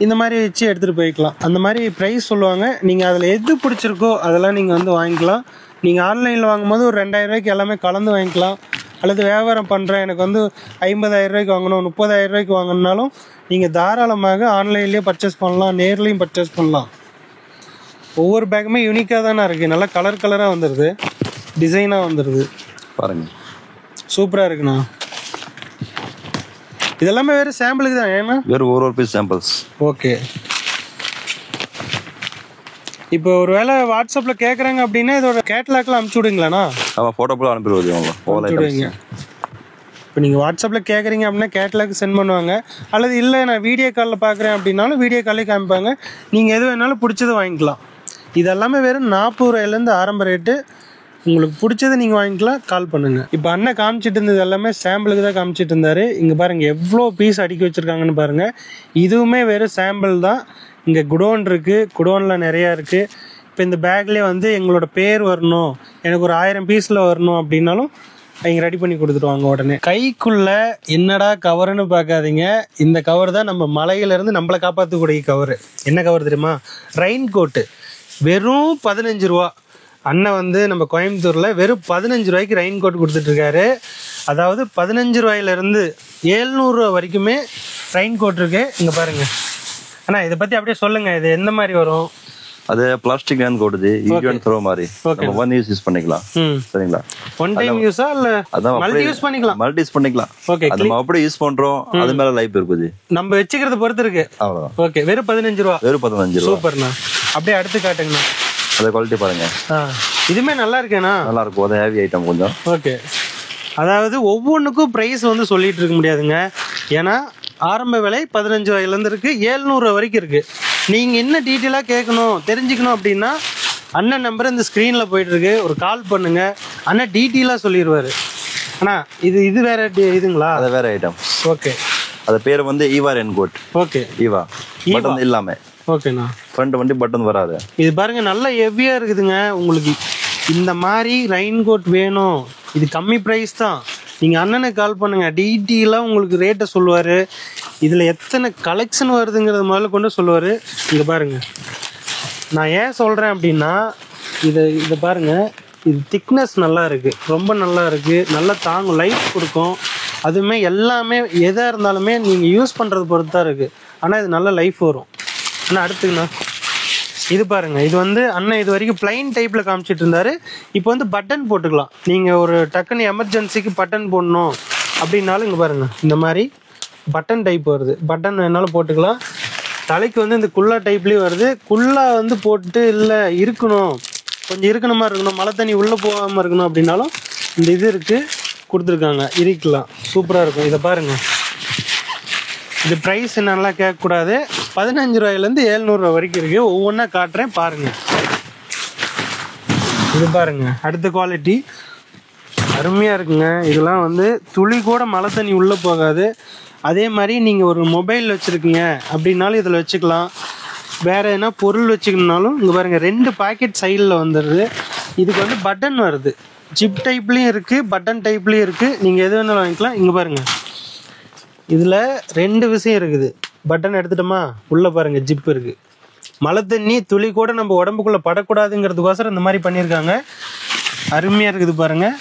இந்த மாதிரி வச்சு எடுத்துகிட்டு போய்க்கலாம். அந்த மாதிரி ப்ரைஸ் சொல்லுவாங்க. நீங்கள் அதில் எது பிடிச்சிருக்கோ அதெல்லாம் நீங்கள் வந்து வாங்கிக்கலாம். நீங்கள் ஆன்லைனில் வாங்கும்போது ஒரு 2000 ரூபாய்க்கு எல்லாமே கலந்து வாங்கிக்கலாம். அல்லது வியாபாரம் பண்ணுறேன், எனக்கு வந்து 50,000 ரூபாய்க்கு வாங்கணும், 30,000 ரூபாய்க்கு வாங்கினாலும் நீங்கள் தாராளமாக ஆன்லைன்லேயே பர்ச்சேஸ் பண்ணலாம், நேர்லேயும் பர்ச்சேஸ் பண்ணலாம். ஒவ்வொரு பேக்குமே யூனிக்காக தானே இருக்குது. நல்லா கலர் கலராக வந்துடுது, டிசைனாக வந்துடுது. பாருங்கள், சூப்பராக இருக்குண்ணா. இதெல்லாமே வேறு சாம்பிளுக்கு தான் ஏன்னா வேறு ஒரு பீஸ் சாம்பிள்ஸ். ஓகே. இப்போ ஒரு வேளை வாட்ஸ்அப்பில் கேட்குறாங்க அப்படின்னா இதோட கேட்லாக்லாம் அனுப்பிச்சி விடுங்களாண்ணா? ஆமாம், ஃபோட்டோவில் அனுப்பிடுவது அனுப்பிச்சுடுவீங்க. இப்போ நீங்கள் வாட்ஸ்அப்பில் கேட்குறீங்க அப்படின்னா கேட்லாக் சென்ட் பண்ணுவாங்க. அல்லது இல்லை நான் வீடியோ காலில் பார்க்குறேன் அப்படின்னாலும் வீடியோ காலே காமிப்பாங்க. நீங்கள் எது வேணாலும் பிடிச்சதை வாங்கிக்கலாம். இதெல்லாமே வெறும் 40 ரூபாயிலேருந்து ஆரம்ப ரேட்டு. உங்களுக்கு பிடிச்சதை நீங்கள் வாங்கிக்கலாம், கால் பண்ணுங்கள். இப்போ அண்ணன் காமிச்சிட்டு இருந்தது எல்லாமே சாம்பிளுக்கு தான் காமிச்சிட்டு இருந்தார். இங்கே பாருங்கள் எவ்வளோ பீஸ் அடுக்கி வச்சுருக்காங்கன்னு பாருங்கள். இதுவுமே வெறும் சாம்பிள் தான். இங்கே குடோன் இருக்குது, குடோனில் நிறையா இருக்குது. இப்போ இந்த பேக்லேயே வந்து எங்களோட பேர் வரணும், எனக்கு ஒரு 1000 பீஸில் வரணும் அப்படின்னாலும் அவங்க ரெடி பண்ணி கொடுத்துருவாங்க உடனே. கைக்குள்ள என்னடா கவர்னு பார்க்காதீங்க, இந்த கவர் தான் நம்ம மலையிலேருந்து நம்மளை காப்பாற்றக்கூடிய கவர். என்ன கவர் தெரியுமா? Raincoat. வெறும் 15 ரூபா. அண்ணன் வந்து நம்ம கோயம்புத்தூரில் வெறும் 15 ரூபாய்க்கு ரெயின் கோட் கொடுத்துட்ருக்காரு. அதாவது 15 ரூபாயிலேருந்து 700 ரூபா வரைக்குமே ரெயின் கோட் இருக்கு. இங்கே பாருங்கள் அண்ணா, இதை பற்றி அப்படியே சொல்லுங்கள். இது எந்த மாதிரி வரும்? அது பிளாஸ்டிக் ரெயின் கோட். இது யூஸ் அண்ட் த்ரோ மாதிரி. நம்ம ஒன் யூஸ் பண்ணிக்கலாம். சரிங்களா? ஒன் டைம் யூஸா இல்ல மல்டி யூஸ் பண்ணிக்கலாம்? மல்டி யூஸ் பண்ணிக்கலாம். ஓகே. அது நம்ம அப்படியே யூஸ் பண்றோம், அது மேல லைஃப் இருக்குது. நம்ம வெச்சிக்கிறத பொறுத்து இருக்கு. அவ்வளவுதான். ஓகே. வெறும் 15 ரூபா. வெறும் 15 ரூபா. சூப்பர்ண்ணா. அப்படியே அடுத்து காட்டுங்கண்ணா. அந்த குவாலிட்டி பாருங்க. இதுமே நல்லா இருக்கேண்ணா. நல்லா இருக்கும். அது ஹெவி ஐட்டம் கொஞ்சம். ஓகே. அதாவது ஒவ்வொன்றுக்கும் ப்ரைஸ் வந்து சொல்லிட்டு இருக்க முடியாதுங்க. ஏன்னா ஆரம்ப விலை 15 ரூபாயிலேருந்து இருக்கு, 700 ரூபா வரைக்கும் இருக்கு. நீங்கள் என்ன டீட்டெயிலாக கேட்கணும், தெரிஞ்சுக்கணும் அப்படின்னா அண்ணன் நம்பர் இந்த ஸ்க்ரீனில் போயிட்டுருக்கு. ஒரு கால் பண்ணுங்க, அண்ணன் டீட்டெயிலாக சொல்லிடுவார். அண்ணா இது வேற இதுங்களா? அது வேற ஐட்டம். ஓகே. அது பேர் வந்து Eva rain coat. Okay. Eva button இல்லாம. ஓகேண்ணா. ஃப்ரண்ட் வண்டி பட்டன் வராது. இது பாருங்க, நல்லா ஹெவியாக இருக்குதுங்க. உங்களுக்கு இந்த மாதிரி ரெயின் கோட் வேணும், இது கம்மி ப்ரைஸ் தான். நீங்கள் அண்ணனுக்கு கால் பண்ணுங்கள், டீட்டெயிலாக உங்களுக்கு ரேட்டை சொல்லுவார். இதில் எத்தனை கலெக்ஷன் வருதுங்கிறத முதல்ல கொண்டு சொல்லுவார். இங்கே பாருங்கள், நான் ஏன் சொல்கிறேன் அப்படின்னா இதை பாருங்கள், இது திக்னஸ் நல்லா இருக்குது, ரொம்ப நல்லா இருக்குது, நல்லா தாங்கும், லைஃப் கொடுக்கும். அதுவுமே எல்லாமே எதாக இருந்தாலுமே நீங்கள் யூஸ் பண்ணுறது பொறுத்து தான் இருக்குது. ஆனால் இது நல்ல லைஃப் வரும். ஆனால் அடுத்துங்கண்ணா, இது பாருங்கள். இது வந்து அண்ணன் இது வரைக்கும் பிளைன் டைப்பில் காமிச்சிட்டு இருந்தார். இப்போ வந்து பட்டன் போட்டுக்கலாம். நீங்கள் ஒரு டக்குன்னு எமர்ஜென்சிக்கு பட்டன் போடணும் அப்படின்னாலும் இங்கே பாருங்கள், இந்த மாதிரி பட்டன் டைப் வருது. பட்டன் வேணாலும் போட்டுக்கலாம். தலைக்கு வந்து இந்த குல்லா டைப்லேயும் வருது. குல்லா வந்து போட்டு இல்லை இருக்கணும், கொஞ்சம் இருக்கணுமா இருக்கணும், மழை தண்ணி உள்ளே போகாமல் இருக்கணும் அப்படின்னாலும் இந்த இது இருக்குது, கொடுத்துருக்காங்க, இருக்கலாம். சூப்பராக இருக்கும். இதை பாருங்கள். இது ப்ரைஸ் என்னெல்லாம் கேட்கக்கூடாது. 15 ரூபாயிலேருந்து 700 ரூபா வரைக்கும் இருக்குது. ஒவ்வொன்றா காட்டுறேன் பாருங்கள். இது பாருங்கள், அடுத்த குவாலிட்டி அருமையாக இருக்குங்க. இதெல்லாம் வந்து துளி கூட மழை தண்ணி உள்ளே போகாது. அதே மாதிரி நீங்கள் ஒரு மொபைல் வச்சுருக்கீங்க அப்படின்னாலும் இதில் வச்சுக்கலாம். வேறு என்ன பொருள் வச்சுக்கணுன்னாலும் இங்கே பாருங்கள், 2 பாக்கெட் சைடில் வந்துடுது. இதுக்கு வந்து பட்டன் வருது. ஜிப் டைப்லேயும் இருக்குது, பட்டன் டைப்லேயும் இருக்குது. நீங்கள் எது வேணாலும் வாங்கிக்கலாம். இங்கே பாருங்கள், இதில் 2 விஷயம் இருக்குது. பட்டன் எடுத்துட்டோமா, உள்ளே பாருங்கள் ஜிப் இருக்குது. மழை தண்ணி துளி கூட நம்ம உடம்புக்குள்ளே படக்கூடாதுங்கிறதுக்கோசரம் இந்த மாதிரி பண்ணியிருக்காங்க. அருமையாக இருக்குது பாருங்கள்.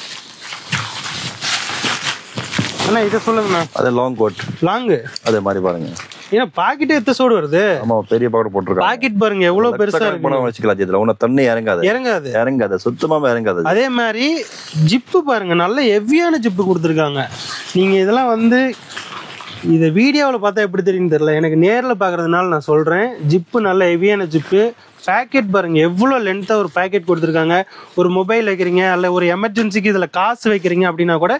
அண்ணா இதை சொல்லுங்கண்ணா. அது லாங் கோட். லாங்கு அதே மாதிரி பாருங்க. ஏன்னா பாக்கெட் எத்த சோடு வருது. ஆமா, பெரிய பாக்கெட் போட்டுருக்காங்க. பாக்கெட் பாருங்க எவ்வளவு பெருசா இருக்கு. வச்சுக்கலாம். இதுல ஒன்னும் தண்ணி இறங்காது சுத்தமா இறங்காது. அதே மாதிரி ஜிப்பு பாருங்க, நல்ல ஹெவியான ஜிப்பு கொடுத்துருக்காங்க. நீங்க இதெல்லாம் வந்து இதை வீடியோவில் பார்த்தா எப்படி தெரியுன்னு தெரியல, எனக்கு நேரில் பார்க்கறதுனால நான் சொல்கிறேன். ஜிப்பு நல்ல ஹெவியான ஜிப்பு. பேக்கெட் பாருங்கள் எவ்வளோ லென்த்தாக ஒரு பேக்கெட் கொடுத்துருக்காங்க. ஒரு மொபைல் வைக்கிறீங்க, அல்ல ஒரு எமர்ஜென்சிக்கு இதில் காசு வைக்கிறீங்க அப்படின்னா கூட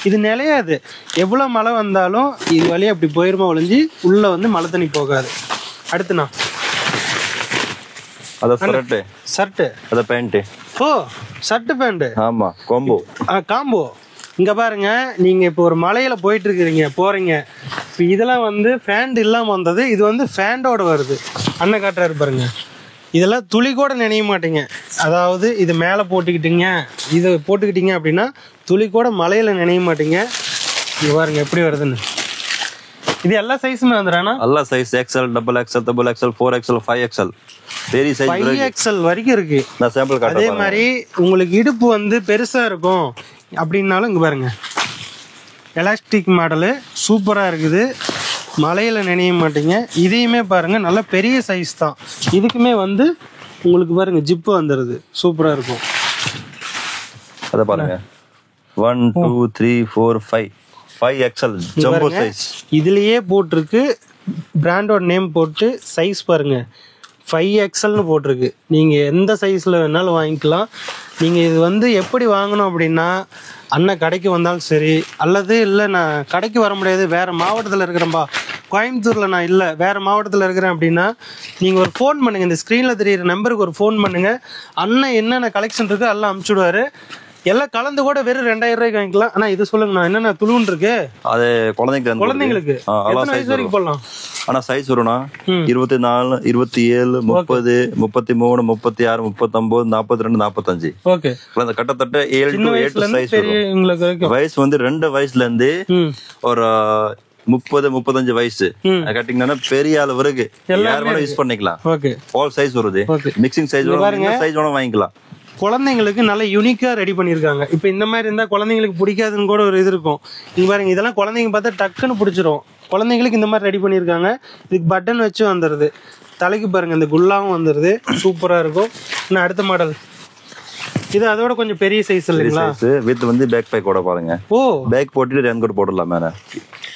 இது நிலையாது. எவ்வளோ மழை வந்தாலும் இது வழியாக அப்படி போயிருமா ஒழிஞ்சு உள்ளே வந்து மழை தண்ணி போகாது. அடுத்துண்ணா ஷர்ட்டு, அது பேண்ட்டு. ஓ ஷர்ட்டு பேண்ட்டு. ஆமாம், காம்போ. இங்கே பாருங்க, நீங்கள் இப்போ ஒரு மலையில் போயிட்டு இருக்கிறீங்க, போகிறீங்க. இப்போ இதெல்லாம் வந்து ஃபேண்ட் இல்லாமல் வந்தது, இது வந்து ஃபேண்டோட வருது. அண்ணன் காட்டுறாரு பாருங்க. இதெல்லாம் துளி கூட நினைய மாட்டீங்க. அதாவது இது மேலே போட்டுக்கிட்டீங்க, இது போட்டுக்கிட்டீங்க அப்படின்னா துளி கூட மலையில் நினைய மாட்டீங்க. இங்கே பாருங்க எப்படி வருதுன்னு. இது எல்லா சைஸுமே வந்துடுறானா? எல்லா size XL, XXL, XXL, 4XL, 5XL, பெரிய சைஸ் 5XL வரைக்கும் இருக்கு. நான் சாம்பிள் காட்டுறேன். அதே மாதிரி உங்களுக்கு இடுப்பு வந்து பெருசா இருக்கும் அப்படின்னாலும் இங்க பாருங்க, எலாஸ்டிக் மாடலு சூப்பராக இருக்குது. மலையில் நினைய மாட்டீங்க. இதையுமே பாருங்க, நல்ல பெரிய சைஸ் தான். இதுக்குமே வந்து உங்களுக்கு பாருங்க ஜிப்பு வந்துடுது, சூப்பராக இருக்கும். அதை பாருங்க, 1 2 3 4 5XL ஜம்போ சைஸ். இதுலயே போட்டிருக்கு பிராண்டோட நேம் போட்டு, சைஸ் பாருங்க 5XLனு போட்டிருக்கு. நீங்கள் எந்த சைஸில் வேணாலும் வாங்கிக்கலாம். நீங்கள் இது வந்து எப்படி வாங்கணும் அப்படின்னா, அண்ணன் கடைக்கு வந்தாலும் சரி, அல்லது இல்லை நான் கடைக்கு வர முடியாது, வேறு மாவட்டத்தில் இருக்கிறேன்பா, கோயம்புத்தூரில் நான் இல்லை வேறு மாவட்டத்தில் இருக்கிறேன் அப்படின்னா நீங்கள் ஒரு ஃபோன் பண்ணுங்கள். இந்த ஸ்க்ரீனில் தெரியிற நம்பருக்கு ஒரு ஃபோன் பண்ணுங்கள். அண்ணன் என்னென்ன கலெக்ஷன் இருக்கோ எல்லாம் அனுப்பிச்சுடுவார். எல்லாம் கலந்து கூட வெறும் 2000 ரூபாய்க்கு வாங்கிக்கலாம். ஆனா இது சொல்லுங்கண்ணா, என்னென்ன துளுன்னு இருக்கு? அது குழந்தைங்களுக்கு எத்தனை வயசு வரைக்கும் போடலாம்? ஆனா சைஸ் வரும்னா 24, 27, 30, 33, 36, 39, 42, 45. ஓகே. கிட்டத்தட்ட 7 to 8 சைஸ் வரும். வயசு வந்து 2 வயசுல இருந்து ஒரு 30, 35 வயசு கட்டிங்கன்னா பெரிய அளவு இருக்கு, யார் வேணா யூஸ் பண்ணிக்கலாம். ஆல் சைஸ் வருது, மிக்சிங் சைஸ் வரும், சைஸ் வேணா வாங்கிக்கலாம். குழந்தைங்களுக்கு நல்ல யூனிக்கா ரெடி பண்ணிருக்காங்க. இப்ப இந்த மாதிரி இருந்தா குழந்தைங்களுக்கு பிடிக்காதுன்னு கூட ஒரு இது இருக்கும். இங்க பாருங்க, இதெல்லாம் குழந்தைங்க பார்த்தா டக்குன்னு பிடிச்சிரும். குழந்தைங்களுக்கு இந்த மாதிரி ரெடி பண்ணிருக்காங்க. இதுக்கு பட்டன் வச்சு வந்துருது. தலைக்கு பாருங்க இந்த குல்லாவும் வந்துருது, சூப்பரா இருக்கும். இன்னும் அடுத்த மாடல் இது அதோட கொஞ்சம் பெரிய சைஸ் இல்லைங்களா? வித் வந்து பேக் பேக்கோட பாருங்க. ஓ, பேக் போட்டுட்டு ரெயின் கோட் போடலாம். மேல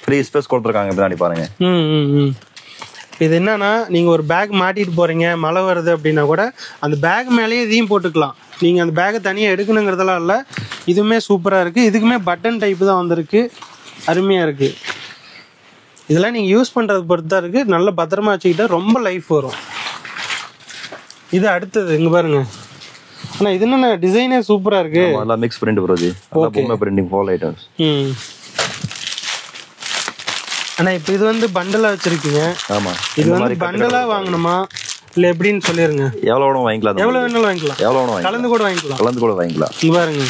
ஃப்ரீ ஸ்பேஸ் கொடுத்துருக்காங்க பின்னாடி பாருங்க. இது என்னன்னா, நீங்க ஒரு பேக் மாட்டிட்டு போறீங்க, மழை வருது அப்படின்னா கூட அந்த பேக் மேலேயே இதையும் போட்டுக்கலாம். நீங்க அந்த பேக்கை தனியா எடுக்கணுங்கிறதெல்லாம் இல்லை. இதுவுமே சூப்பரா இருக்கு. இதுக்குமே பட்டன் டைப் தான் வந்திருக்கு, அருமையா இருக்கு. இதெல்லாம் நீங்க யூஸ் பண்றது பொறுத்து தான் இருக்கு. நல்ல பத்திரமா வச்சுக்கிட்டா ரொம்ப லைஃப் வரும். இது அடுத்தது இங்க பாருங்க. ஆனா இது என்ன டிசைனே சூப்பரா இருக்கு. எல்லாம் மிக்ஸ் பிரிண்ட் வருது, பொம்மை பிரிண்டிங் ஃபால் ஐட்டம்ஸ். ஆனா இப்போ இது வந்து பண்டலா வச்சிருக்கீங்க. ஆமா, இது வந்து பண்டலா வாங்கணுமா இல்ல எப்படின்னு சொல்லிருங்க. எவ்வளவு வேணும் வாங்கிக்கலாம், எவ்வளவு வேணாலும் வாங்கிக்கலாம், எவ்வளவு வேணும் கலந்து கூட வாங்கிக்கலாம், கலந்து கூட வாங்கிக்கலாம். இங்க பாருங்க,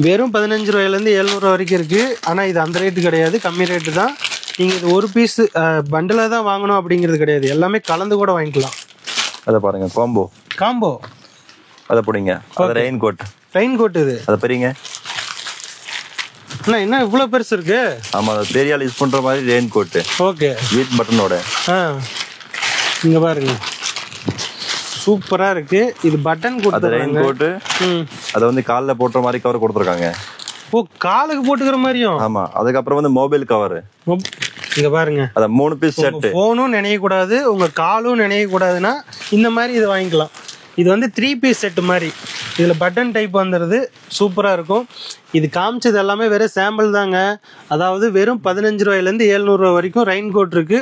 வெறும் 15 ரூபாயில இருந்து 700 ரூபாய் வரைக்கும் இருக்கு. ஆனா இது அந்த ரேட்டு கிடையாது, கம்மி ரேட்டு தான். நீங்க இது ஒரு பீஸ் பண்டலா தான் வாங்கணும் அப்படிங்கிறது கிடையாது, எல்லாமே கலந்து கூட வாங்கிக்கலாம். அத பாருங்க, காம்போ காம்போ அத போடுங்க. அது ரெயின் கோட், ரெயின் கோட் இது அத பெரியங்க. அண்ணா என்ன இவ்வளவு பெருசு இருக்கு? ஆமா, பெரிய ஆள் யூஸ் பண்ற மாதிரி ரெயின் கோட். ஓகே, வித் பட்டனோட. இங்க பாருங்க, சூப்பரா இருக்கு. இது பட்டன் கோட், அது ரெயின் கோட். அத வந்து கால்ல போடுற மாதிரி கவர் கொடுத்திருக்காங்க. ஓ, காலுக்கு போட்டுக்கிற மாதிரியும். ஆமா, அதுக்கு அப்புறம் வந்து மொபைல் கவர். இங்க பாருங்க, அத 3 பீஸ் செட். போனும் நினைய கூடாது, உங்க காலும் நினைய கூடாதுன்னா இந்த மாதிரி இதை வாங்கிக்கலாம். இது வந்து 3 பீஸ் செட் மாதிரி. இதுல பட்டன் டைப் வந்துடுது, சூப்பரா இருக்கும். இது காமிச்சது எல்லாமே வெறும் சாம்பிள் தாங்க. அதாவது வெறும் 15 ரூபாயில இருந்து 700 ரூபாய் வரைக்கும் ரெயின் கோட் இருக்கு.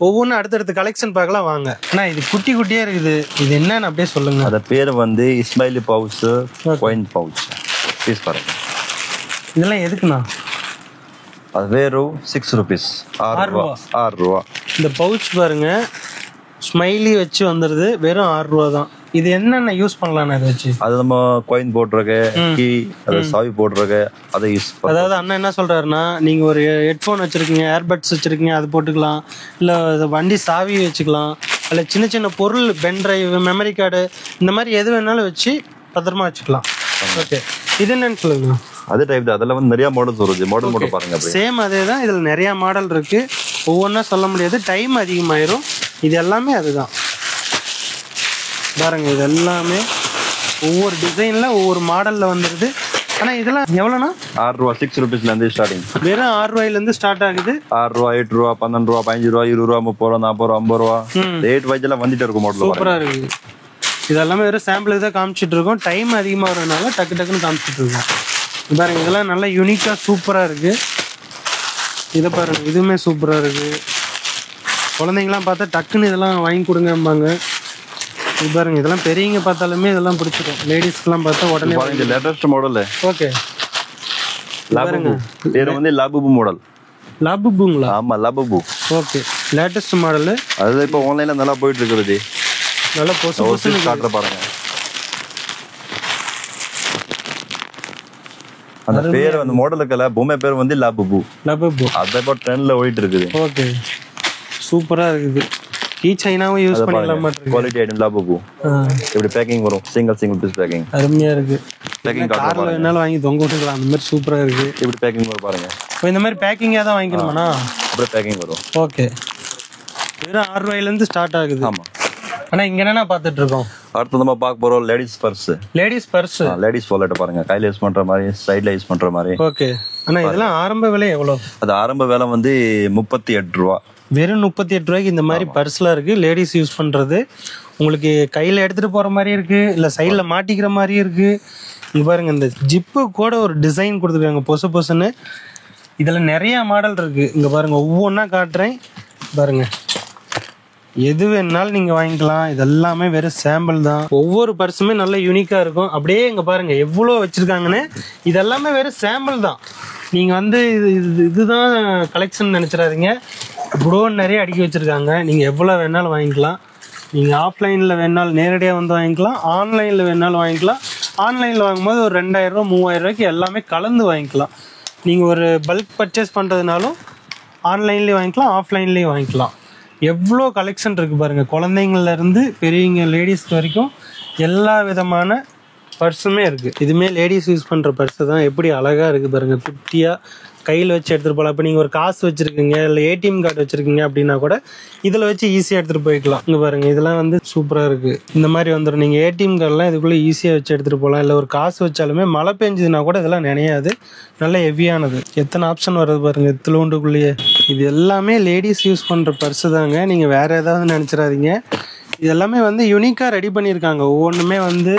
ஒவ்வொன்றும் அடுத்தடுத்த கலெக்ஷன் பார்க்கலாம் வாங்க. ஆனா இது குட்டி குட்டியா இருக்குது, இது என்னன்னு அப்படியே சொல்லுங்க. அத பேர் வந்து Ismaili pouch, coin pouch. Piece பாருங்க. இதெல்லாம் எதுக்குண்ணா? அது வெறும் 6 rupees, 6 ரூபா. இந்த பவுச் பாருங்க, ஸ்மைலி வச்சு வந்துருது, வெறும் 6 ரூபா தான். இது என்னென்ன யூஸ் பண்ணலாம் இதை வச்சு? அது நம்ம காயின் போடுறக்கு, கீ, அது சாவி போடுறக்கு, அதை யூஸ். அதாவது அண்ணா என்ன சொல்றாருன்னா, நீங்க ஒரு ஹெட்ஃபோன் வச்சிருக்கீங்க, ஏர்பட்ஸ் வச்சிருக்கீங்க, அது போட்டுக்கலாம். இல்ல வண்டி சாவி வச்சுக்கலாம். இல்ல சின்ன சின்ன பொருள், பென் டிரைவ், மெமரி கார்டு, இந்த மாதிரி எது வேணாலும் வச்சு பத்திரமா வச்சுக்கலாம். ஓகே, இது என்னன்னு சொல்லுங்க. அதே டைப் தான். அதெல்லாம் வந்து நிறைய மாடல்ஸ் வருது. மாடல் மட்டும் பாருங்க. சேம் அதே தான். இதுல நிறைய மாடல் இருக்கு, ஒவ்வொன்றா சொல்ல முடியாது, டைம் அதிகமாயிரும். இது எல்லாமே அதுதான் பாருங்க. இது எல்லாமே ஒவ்வொரு டிசைன்ல ஒவ்வொரு மாடல்ல வந்துருது. ஆனா இதெல்லாம் எவ்வளோனா? 6 ரூபா, 6 rupeesல இருந்து ஸ்டார்டிங். வெறும் 6 ரூபாயில இருந்து ஸ்டார்ட் ஆகுது. 6 ரூபா, 8 ரூபா, 12 ரூபா, 15 ரூபா, 20 ரூபா, 30 ரூபா, 40 ரூபா, 50 ரூபா, ரேட் வைஸ் எல்லாம் வந்துட்டு இருக்கும் மாடல். சூப்பரா இருக்கு. இதெல்லாமே வெறும் சாம்பிள் தான் காமிச்சிட்டு இருக்கோம். டைம் அதிகமா வரதுனால டக்கு டக்குன்னு காமிச்சிட்டு இருக்கோம். பாருங்க, இதெல்லாம் நல்லா யூனிக்கா சூப்பரா இருக்கு. இதை பாருங்க, இதுவுமே சூப்பரா இருக்கு. குழந்தைங்களாம் பார்த்தா டக்குன்னு இதெல்லாம் வாங்கி கொடுங்கம்பாங்க. இது பாருங்க, இதெல்லாம் பெரியவங்க பார்த்தாலுமே இதெல்லாம் பிடிச்சிடும். லேடிஸ்க்குலாம் பார்த்தா உடனே. இது லேட்டஸ்ட் மாடல். ஓகே, பாருங்க, பேர் வந்து லாபுபு மாடல். லாபுபுங்களா? ஆமா, லாபுபு. Okay, latest model. அது இப்போ ஆன்லைன்ல நல்லா போயிட்டு இருக்குது. நல்லா பொசு பொசுன்னு காட்டுற பாருங்க. அந்த பேர், அந்த மாடலுக்குல பொம்மை பேர் வந்து லாபுபு. லாபுபு அது இப்போ ட்ரெண்ட்ல ஓடிட்டு இருக்குது. ஓகே, சூப்பரா இருக்குது. கீ சைனாவும் யூஸ் பண்ணிக்கலாம். Quality item Labubu. இப்படி பேக்கிங் வரும், சிங்கிள் பீஸ் பேக்கிங். அருமையா இருக்கு. பேக்கிங் கார்ல வேணாலும் வாங்கி தொங்க விட்டுக்கலாம், அந்த மாதிரி சூப்பரா இருக்கு. இப்படி பேக்கிங் வரும் பாருங்க. இப்போ இந்த மாதிரி பேக்கிங்கா தான் வாங்கிக்கணுமாண்ணா? அப்படி பேக்கிங் வரும். ஓகே, வெறும் 6 ரூபாயில இருந்து ஸ்டார்ட் ஆகுது. ஆமா. ஆனா இங்க என்னன்னா பாத்துட்டு இருக்கோம். அடுத்து நம்ம பார்க்க போறோம் ladies purse. Ladies purse, ladies wallet பாருங்க. கையில யூஸ் பண்ற மாதிரி, சைடுல யூஸ் பண்ற மாதிரி. ஓகே. ஆனா இதெல்லாம் ஆரம்ப விலை எவ்வளவு? அது ஆரம்ப விலை வந்து 38 ரூபா. வெறும் 38 ரூபாய்க்கு இந்த மாதிரி பர்ஸ்லாம் இருக்கு, லேடிஸ் யூஸ் பண்றது. உங்களுக்கு கையில எடுத்துட்டு போற மாதிரி இருக்கு, இல்ல சைடுல மாட்டிக்கிற மாதிரி இருக்கு. இங்க பாருங்க, இந்த ஜிப்பு கூட ஒரு டிசைன் கொடுத்துருக்காங்க, பொசு பொசுன்னு. இதுல நிறைய மாடல் இருக்கு. இங்க பாருங்க, ஒவ்வொன்றா காட்டுறேன் பாருங்க. எது வேணாலும் நீங்கள் வாங்கிக்கலாம். இது எல்லாமே வெறும் சாம்பிள் தான். ஒவ்வொரு பர்ஸுமே நல்ல யூனிக்காக இருக்கும். அப்படியே இங்கே பாருங்கள் எவ்வளோ வச்சுருக்காங்கன்னு. இதெல்லாமே வெறும் சாம்பிள் தான். நீங்கள் வந்து இதுதான் கலெக்ஷன் நினச்சிடாதீங்க. குடோன் நிறைய அடுக்கி வச்சுருக்காங்க. நீங்கள் எவ்வளோ வேணாலும் வாங்கிக்கலாம். நீங்கள் ஆஃப்லைனில் வேணாலும் நேரடியாக வந்து வாங்கிக்கலாம், ஆன்லைனில் வேணாலும் வாங்கிக்கலாம். ஆன்லைனில் வாங்கும்போது ஒரு 2000 ரூபா 3000 ரூபாய்க்கு எல்லாமே கலந்து வாங்கிக்கலாம். நீங்கள் ஒரு பல்க் பர்ச்சேஸ் பண்ணுறதுனாலும் ஆன்லைன்லேயும் வாங்கிக்கலாம், ஆஃப்லைன்லேயும் வாங்கிக்கலாம். எவ்வளோ கலெக்ஷன் இருக்குது பாருங்கள். குழந்தைங்கள்லேருந்து பெரியவங்க லேடிஸ் வரைக்கும் எல்லா விதமான பர்ஸுமே இருக்குது. இதுவுமே லேடிஸ் யூஸ் பண்ணுற பர்ஸு தான். எப்படி அழகாக இருக்குது பாருங்கள். குட்டியாக கையில் வச்சு எடுத்துகிட்டு போகலாம். இப்போ நீங்கள் ஒரு காசு வச்சுருக்கீங்க, இல்லை ஏடிஎம் கார்டு வச்சுருக்கீங்க அப்படின்னா கூட இதில் வச்சு ஈஸியாக எடுத்துகிட்டு போய்க்கலாம். இங்கே பாருங்கள், இதெல்லாம் வந்து சூப்பராக இருக்குது. இந்த மாதிரி வந்துடும். நீங்கள் ஏடிஎம் கார்டெலாம் இதுக்குள்ளே ஈஸியாக வச்சு எடுத்துகிட்டு போகலாம். இல்லை ஒரு காசு வச்சாலுமே மழை பெஞ்சதுன்னா கூட இதெல்லாம் நினையாது. நல்ல ஹெவியானது. எத்தனை ஆப்ஷன் வருது பாருங்கள் இத்திலோண்டுக்குள்ளேயே. இது எல்லாமே லேடிஸ் யூஸ் பண்ணுற பர்ஸு தாங்க. நீங்கள் வேறு ஏதாவது நினச்சிடாதீங்க. இது எல்லாமே வந்து யூனிக்காக ரெடி பண்ணியிருக்காங்க. ஒவ்வொன்றுமே வந்து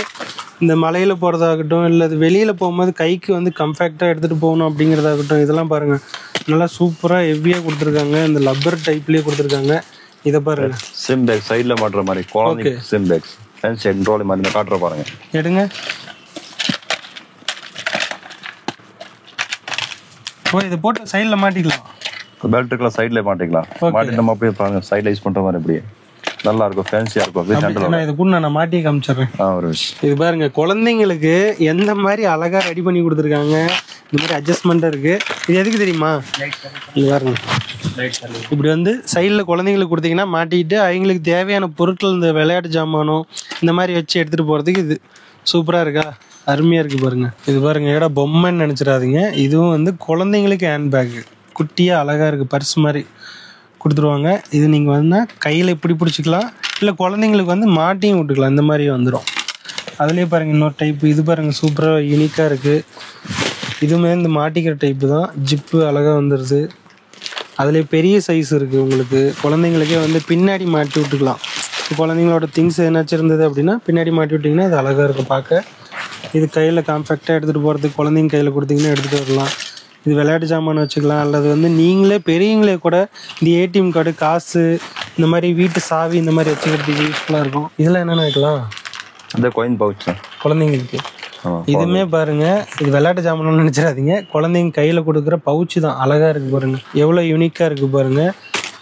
இந்த மலையில் போகிறதாகட்டும், இல்லை அது வெளியில் போகும்போது கைக்கு வந்து கம்ஃபேக்டாக எடுத்துகிட்டு போகணும் அப்படிங்கிறதாகட்டும். இதெல்லாம் பாருங்கள் நல்லா சூப்பராக ஹெவியாக கொடுத்துருக்காங்க. இந்த லப்பர் டைப்லேயே கொடுத்துருக்காங்க. இதை பாருங்க, சிம் பேக் சைடில் மாட்டுற மாதிரி குழந்தை சிம் பேக்ஸ் ஃபேன்சி ட்ராலி மாதிரி காட்டுற பாருங்க. எடுங்க. ஓ, இதை போட்டு சைடில் மாட்டிக்கலாம். பெல்ட்டுக்கெல்லாம் சைடில் மாட்டிக்கலாம். மாட்டி நம்ம அப்படியே பாருங்க சைடில் யூஸ் பண்ணுற மாதிரி இப்படியே நல்லா இருக்கும், ஃபேன்சியா இருக்கும். இது கூட நான் மாட்டி காமிச்சிடுறேன். இது பாருங்க, குழந்தைங்களுக்கு எந்த மாதிரி அழகா ரெடி பண்ணி கொடுத்துருக்காங்க. இந்த மாதிரி அட்ஜஸ்ட்மெண்டா இருக்கு. இது எதுக்கு தெரியுமா? இது பாருங்க, இப்படி வந்து சைடில் குழந்தைங்களுக்கு கொடுத்தீங்கன்னா மாட்டிக்கிட்டு அவங்களுக்கு தேவையான பொருட்கள், இந்த விளையாட்டு ஜாமானோ இந்த மாதிரி வச்சு எடுத்துட்டு போறதுக்கு இது சூப்பரா இருக்கா, அருமையா இருக்கு பாருங்க. இது பாருங்க, ஏடா பொம்மைன்னு நினைச்சிடாதீங்க. இதுவும் வந்து குழந்தைங்களுக்கு ஹேண்ட் பேக், குட்டியா அழகா இருக்கு, பர்ஸ் மாதிரி கொடுத்துருவாங்க. இது நீங்கள் வந்து கையில் இப்படி பிடிச்சிக்கலாம், இல்லை குழந்தைங்களுக்கு வந்து மாட்டியும் விட்டுக்கலாம். இந்த மாதிரி வந்துடும். அதுலேயே பாருங்கள் இன்னொரு டைப்பு. இது பாருங்கள் சூப்பராக யூனிக்காக இருக்குது. இதுவுமே இந்த மாட்டிக்கிற டைப்பு தான். ஜிப்பு அழகாக வந்துடுது. அதுலேயே பெரிய சைஸ் இருக்குது. உங்களுக்கு குழந்தைங்களுக்கே வந்து பின்னாடி மாட்டி விட்டுக்கலாம். குழந்தைங்களோட திங்ஸ் என்னாச்சும் இருந்தது அப்படின்னா பின்னாடி மாட்டி விட்டிங்கன்னா அது அழகாக இருக்கும் பார்க்க. இது கையில் காம்ஃபேக்டாக எடுத்துகிட்டு போகிறதுக்கு குழந்தைங்க கையில் கொடுத்தீங்கன்னா எடுத்துகிட்டு வரலாம். இது விளையாட்டு ஜாமான் வச்சுக்கலாம். அல்லது வந்து நீங்களே பெரியவங்களே கூட இந்த ஏடிஎம் கார்டு, காசு, இந்த மாதிரி வீட்டு சாவி இந்த மாதிரி வச்சுக்கிறதுக்கு யூஸ்ஃபுல்லாக இருக்கும். இதெல்லாம் என்னென்ன வைக்கலாம்? இந்த காயின் பவுச் குழந்தைங்களுக்கு. இதுவுமே பாருங்க, இது விளையாட்டு ஜாமான்னு நினச்சிடாதீங்க. குழந்தைங்க கையில் கொடுக்குற பவுச்சு தான். அழகாக இருக்குது பாருங்க, எவ்வளோ யூனிக்காக இருக்குது பாருங்க.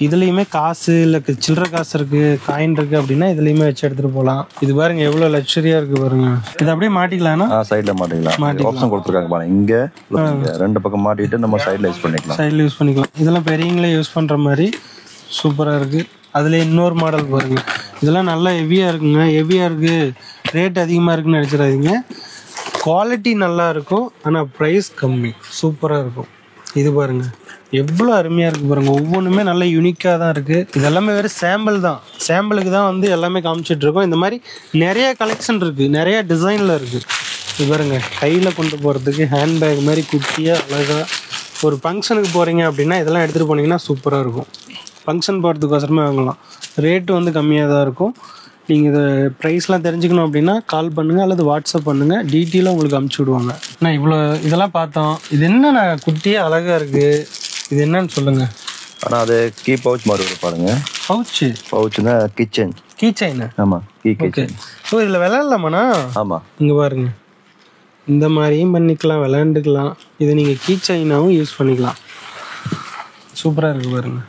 இதுலேயுமே காசு, இல்லை சில்லற காசு இருக்குது, காயின் இருக்குது அப்படின்னா இதுலேயுமே வச்சு எடுத்துகிட்டு போகலாம். இது பாருங்க எவ்வளோ லக்ஸரியாக இருக்குது பாருங்க. இது அப்படியே மாட்டிக்கலாம்னா சைடில் மாட்டிக்கலாம். ஆப்ஷன் கொடுத்துருக்காங்க பாருங்க. இங்கே ரெண்டு பக்கம் மாட்டிட்டு நம்ம சைடில் யூஸ் பண்ணிக்கலாம். சைடில் யூஸ் பண்ணிக்கலாம். இதெல்லாம் பெரியவங்களே யூஸ் பண்ணுற மாதிரி சூப்பராக இருக்குது. அதில் இன்னொரு மாடல் பாருங்கள். இதெல்லாம் நல்லா ஹெவியாக இருக்குங்க. ஹெவியாக இருக்குது, ரேட் அதிகமாக இருக்குன்னு நினச்சிடாதீங்க. குவாலிட்டி நல்லா இருக்கும், ஆனால் ப்ரைஸ் கம்மி. சூப்பராக இருக்கும். இது பாருங்கள் எவ்வளோ அருமையாக இருக்குது பாருங்கள். ஒவ்வொன்றுமே நல்ல யூனிக்காக தான் இருக்குது. இதெல்லாமே வேறு சாம்பிள் தான். சாம்பிளுக்கு தான் வந்து எல்லாமே காமிச்சிட்ருக்கோம். இந்த மாதிரி நிறைய கலெக்ஷன் இருக்குது, நிறைய டிசைனில் இருக்குது. இது பாருங்கள், கையில் கொண்டு போகிறதுக்கு ஹேண்ட்பேக் மாதிரி குட்டியாக அழகாக. ஒரு ஃபங்க்ஷனுக்கு போகிறீங்க அப்படின்னா இதெல்லாம் எடுத்துகிட்டு போனீங்கன்னா சூப்பராக இருக்கும். ஃபங்க்ஷன் போகிறதுக்கோசரமே வாங்கலாம். ரேட்டு வந்து கம்மியாக தான் இருக்கும். நீங்கள் இதை ப்ரைஸ்லாம் தெரிஞ்சுக்கணும் அப்படின்னா கால் பண்ணுங்கள் அல்லது வாட்ஸ்அப் பண்ணுங்கள். டீட்டெயிலாக உங்களுக்கு அமுச்சு விடுவாங்க. நான் இவ்வளோ இதெல்லாம் பார்த்தோம். இது என்னண்ணா குட்டியாக அழகாக இருக்குது, இது என்னன்னு சொல்லுங்கள். ஆனால் அது கீ பவுச் மாதிரி வரும் பாருங்க. பவுச்சுன்னா கிச்சன் கீச்சைன். ஆமாம், கீ கிச்சன். ஸோ இதில் விளையாடலாமாண்ணா? ஆமாம், இங்கே பாருங்கள், இந்த மாதிரியும் பண்ணிக்கலாம், விளையாண்டுக்கலாம். இதை நீங்கள் கீச்சைனாகவும் யூஸ் பண்ணிக்கலாம். சூப்பராக இருக்குது பாருங்கள்.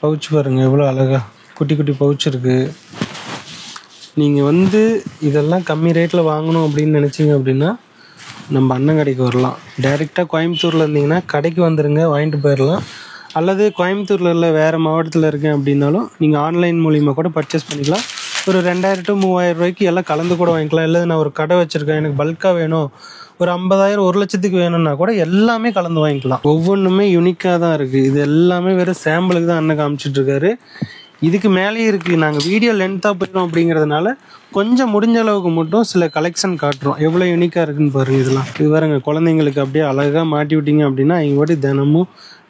பவுச் பாருங்கள் எவ்வளோ அழகாக குட்டி குட்டி பவுச் இருக்குது. நீங்கள் வந்து இதெல்லாம் கம்மி ரேட்டில் வாங்கணும் அப்படின்னு நினச்சிங்க அப்படின்னா நம்ம அண்ணன் கடைக்கு வரலாம். டைரெக்டாக கோயம்புத்தூரில் இருந்தீங்கன்னா கடைக்கு வந்துடுங்க, வாங்கிட்டு போயிடலாம். அல்லது கோயம்புத்தூரில் இல்லை வேறு மாவட்டத்தில் இருக்கேன் அப்படின்னாலும் நீங்கள் ஆன்லைன் மூலிமா கூட பர்ச்சேஸ் பண்ணிக்கலாம். ஒரு 2000 to 3000 ரூபாய்க்கு எல்லாம் கலந்து கூட வாங்கிக்கலாம். இல்லை நான் ஒரு கடை வச்சுருக்கேன், எனக்கு பல்காக வேணும், ஒரு 50,000 1 லட்சத்துக்கு வேணும்னா கூட எல்லாமே கலந்து வாங்கிக்கலாம். ஒவ்வொன்றுமே யூனிக்காக தான் இருக்குது. இது எல்லாமே வெறும் சாம்பிளுக்கு தான் அண்ணன் காமிச்சிட்ருக்காரு. இதுக்கு மேலேயும் இருக்குது. நாங்கள் வீடியோ லென்த்தாக போயிடும் அப்படிங்கிறதுனால கொஞ்சம் முடிஞ்ச அளவுக்கு மட்டும் சில கலெக்ஷன் காட்டுறோம். எவ்வளோ யூனிக்காக இருக்குன்னு பாருங்கள். இதெல்லாம் இது பாருங்க, குழந்தைங்களுக்கு அப்படியே அழகாக மாட்டி விட்டிங்க அப்படின்னா அவங்க பாட்டி தினமும்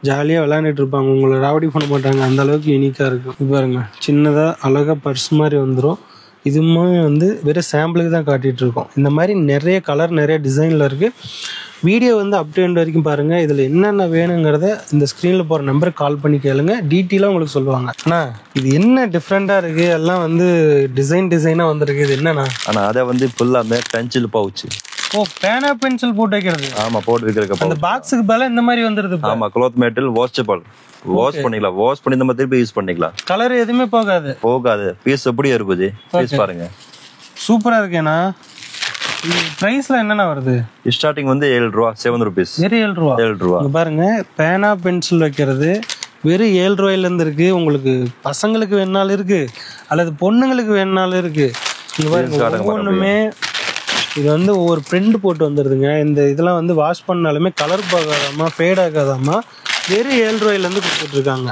ஜாலியாக விளையாண்டுட்டு இருப்பாங்க. உங்களை ராவடி பண்ண மாட்டாங்க, அந்த அளவுக்கு யூனிக்காக இருக்கும். இது பாருங்க, சின்னதாக அழகாக பர்ஸ் மாதிரி வந்துடும். இதுவுமே வந்து வெறும் சாம்பிளுக்கு தான் காட்டிகிட்டு இருக்கோம். இந்த மாதிரி நிறைய கலர், நிறைய டிசைனில் இருக்குது. வீடியோ வந்து அப் டு எண்ட் வரைக்கும் பாருங்கள். இதில் என்னென்ன வேணுங்கிறத இந்த ஸ்க்ரீனில் போகிற நம்பருக்கு கால் பண்ணி கேளுங்க, டீட்டெயிலாக உங்களுக்கு சொல்லுவாங்க. ஆனால் இது என்ன டிஃப்ரெண்ட்டாக இருக்குது, எல்லாம் வந்து டிசைனாக வந்திருக்கு. இது என்னண்ணா? ஆனால் அதை வந்து ஃபுல்லாக பென்சில் பவுச்சு. ஓ, பேனா பென்சில் போட்டு வைக்கிறது. ஆமாம், போட்டு வைக்கிறதுக்கு அந்த பாக்ஸுக்கு மேலே இந்த மாதிரி வந்துடுது. ஆமாம், க்ளாத் மெட்டீரியல் வாஷபிள். வாஷ் பண்ணிக்கலாம், வாஷ் பண்ணி நம்ம திருப்பி யூஸ் பண்ணிக்கலாம். கலர் எதுவுமே போகாது. பீஸ் எப்படியே இருக்குது, பீஸ் பாருங்க, சூப்பரா இருக்கேண்ணா. பிரைஸ்ல என்னென்ன வருது? ஸ்டார்டிங் வந்து 7 ரூபா, 7 rupees. வெறும் 7 ரூபா. 7 ரூபா பாருங்க, பேனா பென்சில் வைக்கிறது வெறும் 7 ரூபாயிலேருந்து இருக்கு. உங்களுக்கு பசங்களுக்கு வேணாலும் இருக்கு, அல்லது பொண்ணுங்களுக்கு வேணாலும் இருக்கு. இங்க பாருங்க, ஒவ்வொன்றுமே இது வந்து ஒவ்வொரு பிரிண்ட் போட்டு வந்துடுதுங்க. இந்த இதெல்லாம் வந்து வாஷ் பண்ணாலுமே கலர் போகாதாமா, ஃபேட் ஆகாதாமா, வெறும் 7 ரூபாயிலேருந்து கொடுத்துட்ருக்காங்க.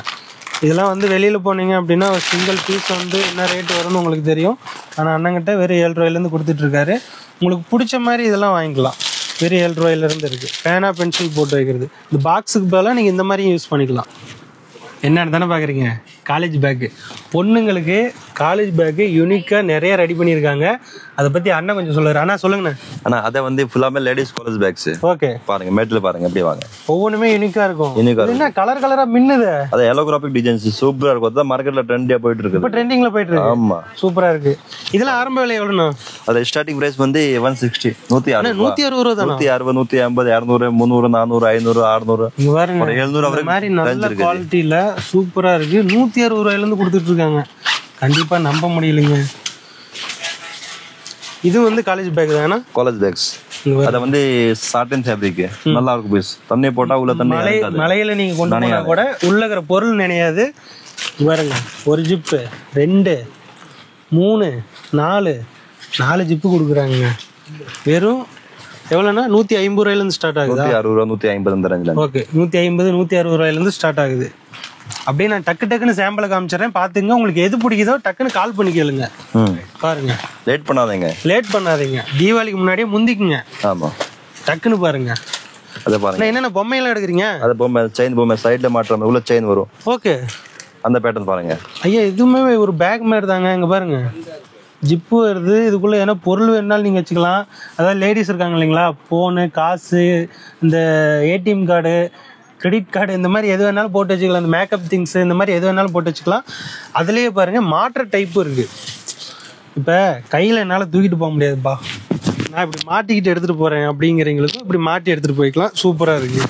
இதெல்லாம் வந்து வெளியில் போனீங்க அப்படின்னா ஒரு சிங்கிள் பீஸ் வந்து என்ன ரேட் வரும்னு உங்களுக்கு தெரியும். ஆனால் அண்ணங்கிட்ட வெறும் 7 ரூபாயிலேருந்து கொடுத்துட்ருக்காரு. உங்களுக்கு பிடிச்ச மாதிரி இதெல்லாம் வாங்கிக்கலாம். வெறும் 7 ரூபாயிலேருந்து இருக்குது. பேனா பென்சில் போட்டு வைக்கிறது. இந்த பாக்ஸுக்கு பதிலாக நீங்கள் இந்த மாதிரியும் யூஸ் பண்ணிக்கலாம். என்னன்னு தானே பார்க்குறீங்க, காலேஜ் பேக்கு. பொண்ணுங்களுக்கு காலேஜ் பேக்கு யூனிக்காக நிறைய ரெடி பண்ணியிருக்காங்க. அதை பற்றி அண்ணன் கொஞ்சம் சொல்லுவார். அண்ணா சொல்லுங்கண்ணா. அண்ணா அதை வந்து ஃபுல்லாமே லேடிஸ் காலேஜ் பேக்ஸ். ஓகே, பாருங்க, மெட்டல் பாருங்க, எப்படி வாங்க, ஒவ்வொன்றுமே யூனிக்காக இருக்கும். யூனிக்காக என்ன கலர் கலராக மின்னுது. அது எலோகிராபிக் டிசைன்ஸ் சூப்பராக இருக்கும். அதான் மார்க்கெட்டில் ட்ரெண்டியாக போயிட்டு இருக்குது. இப்போ ட்ரெண்டிங்கில் போயிட்டு இருக்கு. ஆமாம், சூப்பராக இருக்குது. இதெல்லாம் ஆரம்ப விலை எவ்வளோண்ணா? அது ஸ்டார்டிங் பிரைஸ் வந்து 160, 160 ரூபா தான். 160, 150, 200, 300, 400, 500, 600, இங்க பாருங்க, 700 மாதிரி நல்ல குவாலிட்டியில சூப்பரா இருக்கு. 160 ரூபாயிலேருந்து கொடுத்துட்டு இருக்காங்க. கண்டிப்பா நம்ப முடியலைங்க. இது வந்து காலேஜ் பேக் தானா? College bags. அத வந்து சாட்டன் ஃபேப்ரிக், நல்லா இருக்கும் பீஸ். தண்ணி போட்டா உள்ள தண்ணி இருக்காது. மலையில நீங்க கொண்டு போனா கூட உள்ள இருக்கிற பொருள் நினையாது. பாருங்க, ஒரு ஜிப்பு, 2, 3, 4 ஜிப்பு கொடுக்குறாங்க. வெறும் எவ்வளோண்ணா? 150 ரூபாயிலேருந்து ஸ்டார்ட் ஆகுது. 160 ரூபா, 150 இந்த ரேஞ்சில். ஓகே, 150, 160 ரூபாயிலேருந்து ஸ்டார்ட் ஆகுது. அப்படியே நான் டக்குன்னு சாம்பிளை காமிச்சிடறேன், பார்த்துங்க. உங்களுக்கு எது பிடிக்குதோ டக்குன்னு கால் பண்ணி கேளுங்க. பாருங்க, லேட் பண்ணாதீங்க. தீபாவளிக்கு முன்னாடியே முந்திக்குங்க. ஆமா, டக்குன்னு பாருங்க. அதை பாருங்க. என்னென்ன பொம்மையெல்லாம் எடுக்கிறீங்க? அது பொம்மை, செயின் பொம்மை, சைடில் மாற்றம், உள்ள செயின் வரும். ஓகே, அந்த பேட்டர்ன் பாருங்க. ஐயா, இதுவுமே ஒரு பேக் மாதிரி தாங்க. இங்கே பாருங்க, ஜிப்பு வருது. இதுக்குள்ளே ஏன்னா பொருள் வேணுனாலும் நீங்கள் வச்சுக்கலாம். அதாவது லேடிஸ் இருக்காங்க இல்லைங்களா, ஃபோனு, காசு, இந்த ஏடிஎம் கார்டு, கிரெடிட் கார்டு, இந்த மாதிரி எது வேணாலும் போட்டு வச்சுக்கலாம். இந்த மேக்கப் திங்ஸ், இந்த மாதிரி எது வேணாலும் போட்டு வச்சுக்கலாம். அதுலேயே பாருங்கள், மாற்ற டைப்பு இருக்குது. இப்போ கையில் என்னால் தூக்கிட்டு போக முடியாதுப்பா, நான் இப்படி மாட்டிக்கிட்டு எடுத்துகிட்டு போகிறேன் அப்படிங்கிறவங்களுக்கும் இப்படி மாட்டி எடுத்துகிட்டு போய்க்கலாம். சூப்பராக இருக்குது.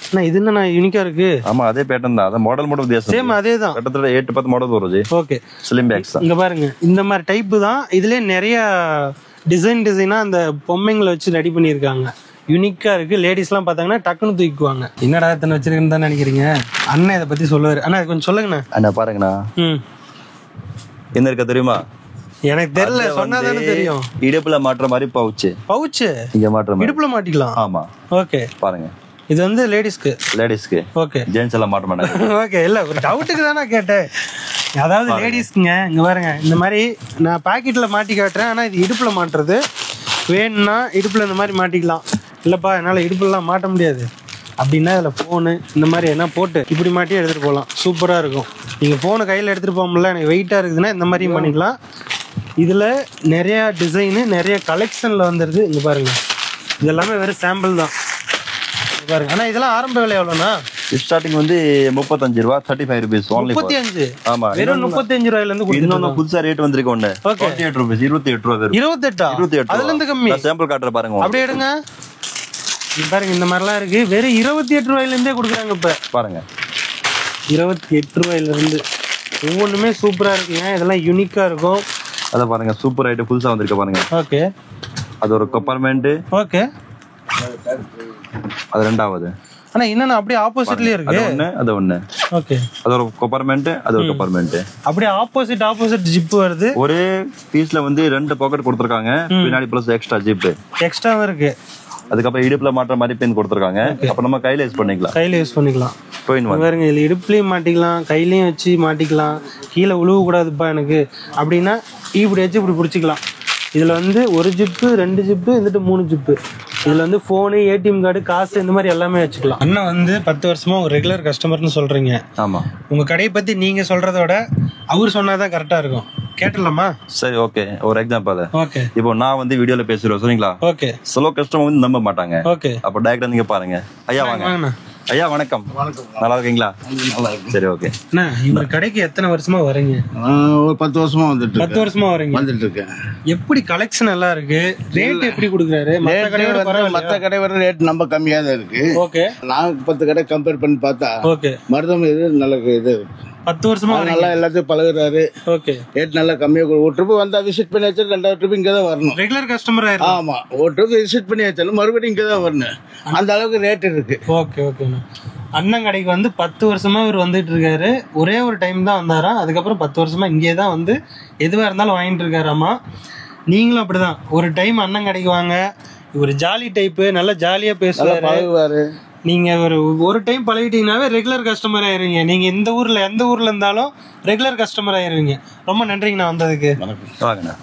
அண்ணா, இது என்ன யூனிக்காக இருக்குது? ஆமாம், அதே பேட்டர்ன் தான். அதை மாடல் வித்தியாசம். சேம் அதே தான். கிட்டத்தட்ட 8-10 மாடல் வருது. ஓகே, ஸ்லிம் பேக்ஸ் தான். இங்கே பாருங்க, இந்த மாதிரி டைப்பு தான். இதுலேயே நிறைய டிசைனாக அந்த பொம்மைங்களை வச்சு ரெடி பண்ணியிருக்காங்க. யூனிக்காக இருக்குது. லேடிஸ்லாம் பார்த்தாங்கன்னா டக்குன்னு தூக்கிக்குவாங்க. என்னடா எத்தனை வச்சிருக்குன்னு தான் நினைக்கிறீங்க. அண்ணன் இதை பற்றி சொல்லுவார். அண்ணா கொஞ்சம் சொல்லுங்கண்ணா. அண்ணா பாருங்கண்ணா, என்ன இருக்க தெரியுமா? எனக்கு தெரியல, சொன்னாதானே தெரியும். இடுப்புல மாட்டுற மாதிரி பவுச்சு இங்க மாட்டுற மாதிரி இடுப்புல மாட்டிக்கலாம். ஆமா, ஓகே. பாருங்க, இது வந்து லேடிஸ்க்கு. ஓகே, ஜென்ஸ் எல்லாம் மாட்ட மாட்டாங்க. ஓகே, இல்ல ஒரு டவுட்டுக்கு தானே கேட்டேன். அதாவது லேடிஸ்க்குங்க. இங்க பாருங்க, இந்த மாதிரி நான் பாக்கெட்ல மாட்டி காட்டுறேன். ஆனா இது இடுப்புல மாட்டுறது. வேணும்னா இடுப்புல இந்த மாதிரி மாட்டிக்கலாம். இல்லப்பா என்னால் இடுப்புலாம் மாட்ட முடியாது அப்படின்னா இதில் ஃபோனு இந்த மாதிரி என்ன போட்டு இப்படி மாட்டி எடுத்துகிட்டு போகலாம். சூப்பராக இருக்கும். நீங்கள் ஃபோனை கையில் எடுத்துகிட்டு போக முடியல, எனக்கு வெயிட்டாக இருக்குதுன்னா இந்த மாதிரியும் பண்ணிக்கலாம். இதில் நிறையா டிசைனு, நிறைய கலெக்ஷனில் வந்துடுது. இங்கே பாருங்கள், இது எல்லாமே வெறும் சாம்பிள் தான். பாருங்க. ஆனால் இதெல்லாம் ஆரம்ப விலை எவ்வளோண்ணா? ஸ்டார்டிங் வந்து 35 ரூபா, 35 rupees. 35? ஆமா, வெறும் 35 ரூபாயிலேருந்து. இன்னொன்று புதுசா ரேட் வந்திருக்கு ஒன்று, 28 rupees, 28 ரூபா. 28? அதுல இருந்து கம்மி. சாம்பிள் காட்டுற பாருங்க, அப்படியே எடுங்க. பாருங்க, இந்த மாதிரிலாம் இருக்கு. வெறும் 28 ரூபாயிலேருந்தே கொடுக்குறாங்க. இப்போ பாருங்க, 28 ரூபாயிலிருந்து ஒவ்வொன்றுமே சூப்பராக இருக்குங்க. இதெல்லாம் யூனிக்காக இருக்கும். அதை பாருங்க, சூப்பர் ஐட்டம் புதுசாக வந்திருக்க பாருங்க. ஓகே, அது ஒரு கம்பார்ட்மெண்ட். ஓகே, அது ரெண்டாவது. ஆனா என்னன்னா அப்படியே ஆப்போசிட்லயே இருக்கு. அது ஒண்ணு. ஓகே, அது ஒரு கம்பார்ட்மெண்ட், அது ஒரு கம்பார்ட்மெண்ட். அப்படியே ஆப்போசிட் ஜிப் வருது. ஒரு பீஸ்ல வந்து 2 பாக்கெட் கொடுத்திருக்காங்க, பின்னாடி பிளஸ் எக்ஸ்ட்ரா ஜிப் எக்ஸ்ட்ராவும் இருக்கு. அதுக்கப்புறம் இடுப்புல மாற்ற மாதிரி பின் கொடுத்திருக்காங்க. அப்ப நம்ம கையில யூஸ் பண்ணிக்கலாம். பாருங்க, இதுல இடுப்புலயும் மாட்டிக்கலாம், கையிலயும் வச்சு மாட்டிக்கலாம். கீழே உழுவ கூடாதுப்பா எனக்கு அப்படின்னா இப்படி வச்சு இப்படி பிடிச்சிக்கலாம். இதுல வந்து 1 ஜிப்பு, 2 ஜிப்பு, வந்துட்டு 3 ஜிப்பு. இதுல வந்து போனு, ஏடிஎம் கார்டு, காசு, இந்த மாதிரி எல்லாமே வச்சுக்கலாம். அண்ணா வந்து 10 வருஷமா ஒரு ரெகுலர் கஸ்டமர்னு சொல்றீங்க. ஆமா, உங்க கடையை பத்தி நீங்க சொல்றத விட அவர் சொன்னாதான் கரெக்டா இருக்கும். கேட்டலாமா? சரி, ஓகே. ஒரு எக்ஸாம்பிள், ஓகே. இப்போ நான் வந்து வீடியோல பேசுறேன் சரிங்களா? ஓகே. சில கஸ்டமர் வந்து நம்ப மாட்டாங்க. ஓகே. அப்போ டைரக்டா நீங்க பாருங்க. ஐயா வாங்க. ஐயா வணக்கம். நல்லா இருக்கீங்களா? சரி, ஓகே. அண்ணா, இந்த கடைக்கு எத்தனை வருஷமா வரீங்க? ஒரு 10 வருஷமா வந்துட்டு 10 வருஷமா வரீங்க. வந்துட்டு இருக்கேன். எப்படி கலெக்ஷன் எல்லாம் இருக்கு? ரேட் எப்படி கொடுக்குறாரு? மத்த கடை வர ரேட் நம்ம கம்மியா தான் இருக்கு. ஓகே. நான் 10 கடை கம்பேர் பண்ணி பார்த்தா ஓகே மருதம் இது நல்ல இது 10 வருஷமா நல்லா எல்லாத்தையும் பழகுறாரு. ஓகே. ரேட் நல்லா கம்மியா ஒரு ட்ரிப் வந்தா விசிட் பண்ணி வச்சு 2வது ட்ரிப் இங்க தான் வரணும். ரெகுலர் கஸ்டமர் ஆயிரும். ஆமா, ஒரு ட்ரிப் விசிட் பண்ணி வச்சாலும் மறுபடியும் இங்க தான் வரணும். அந்த அளவுக்கு ரேட் இருக்கு. ஓகே ஓகேண்ணா. அண்ணன் கடைக்கு வந்து 10 வருஷமா இவர் வந்துட்டு இருக்காரு. ஒரே ஒரு டைம் தான் வந்தாராம். அதுக்கப்புறம் 10 வருஷமா இங்கே தான் வந்து எதுவாக இருந்தாலும் வாங்கிட்டு இருக்காராமா. நீங்களும் அப்படிதான். ஒரு டைம் அண்ணன் கடைக்கு வாங்க. இவர் ஜாலி டைப்பு, நல்லா ஜாலியாக பேசுவாரு. நீங்க ஒரு டைம் பழகிட்டீங்கன்னாவே ரெகுலர் கஸ்டமர் ஆயிருவீங்க. நீங்க எந்த ஊர்ல இருந்தாலும் ரெகுலர் கஸ்டமர் ஆயிருவீங்க. ரொம்ப நன்றிங்கண்ணா வந்ததுக்கு. வாங்கண்ணா.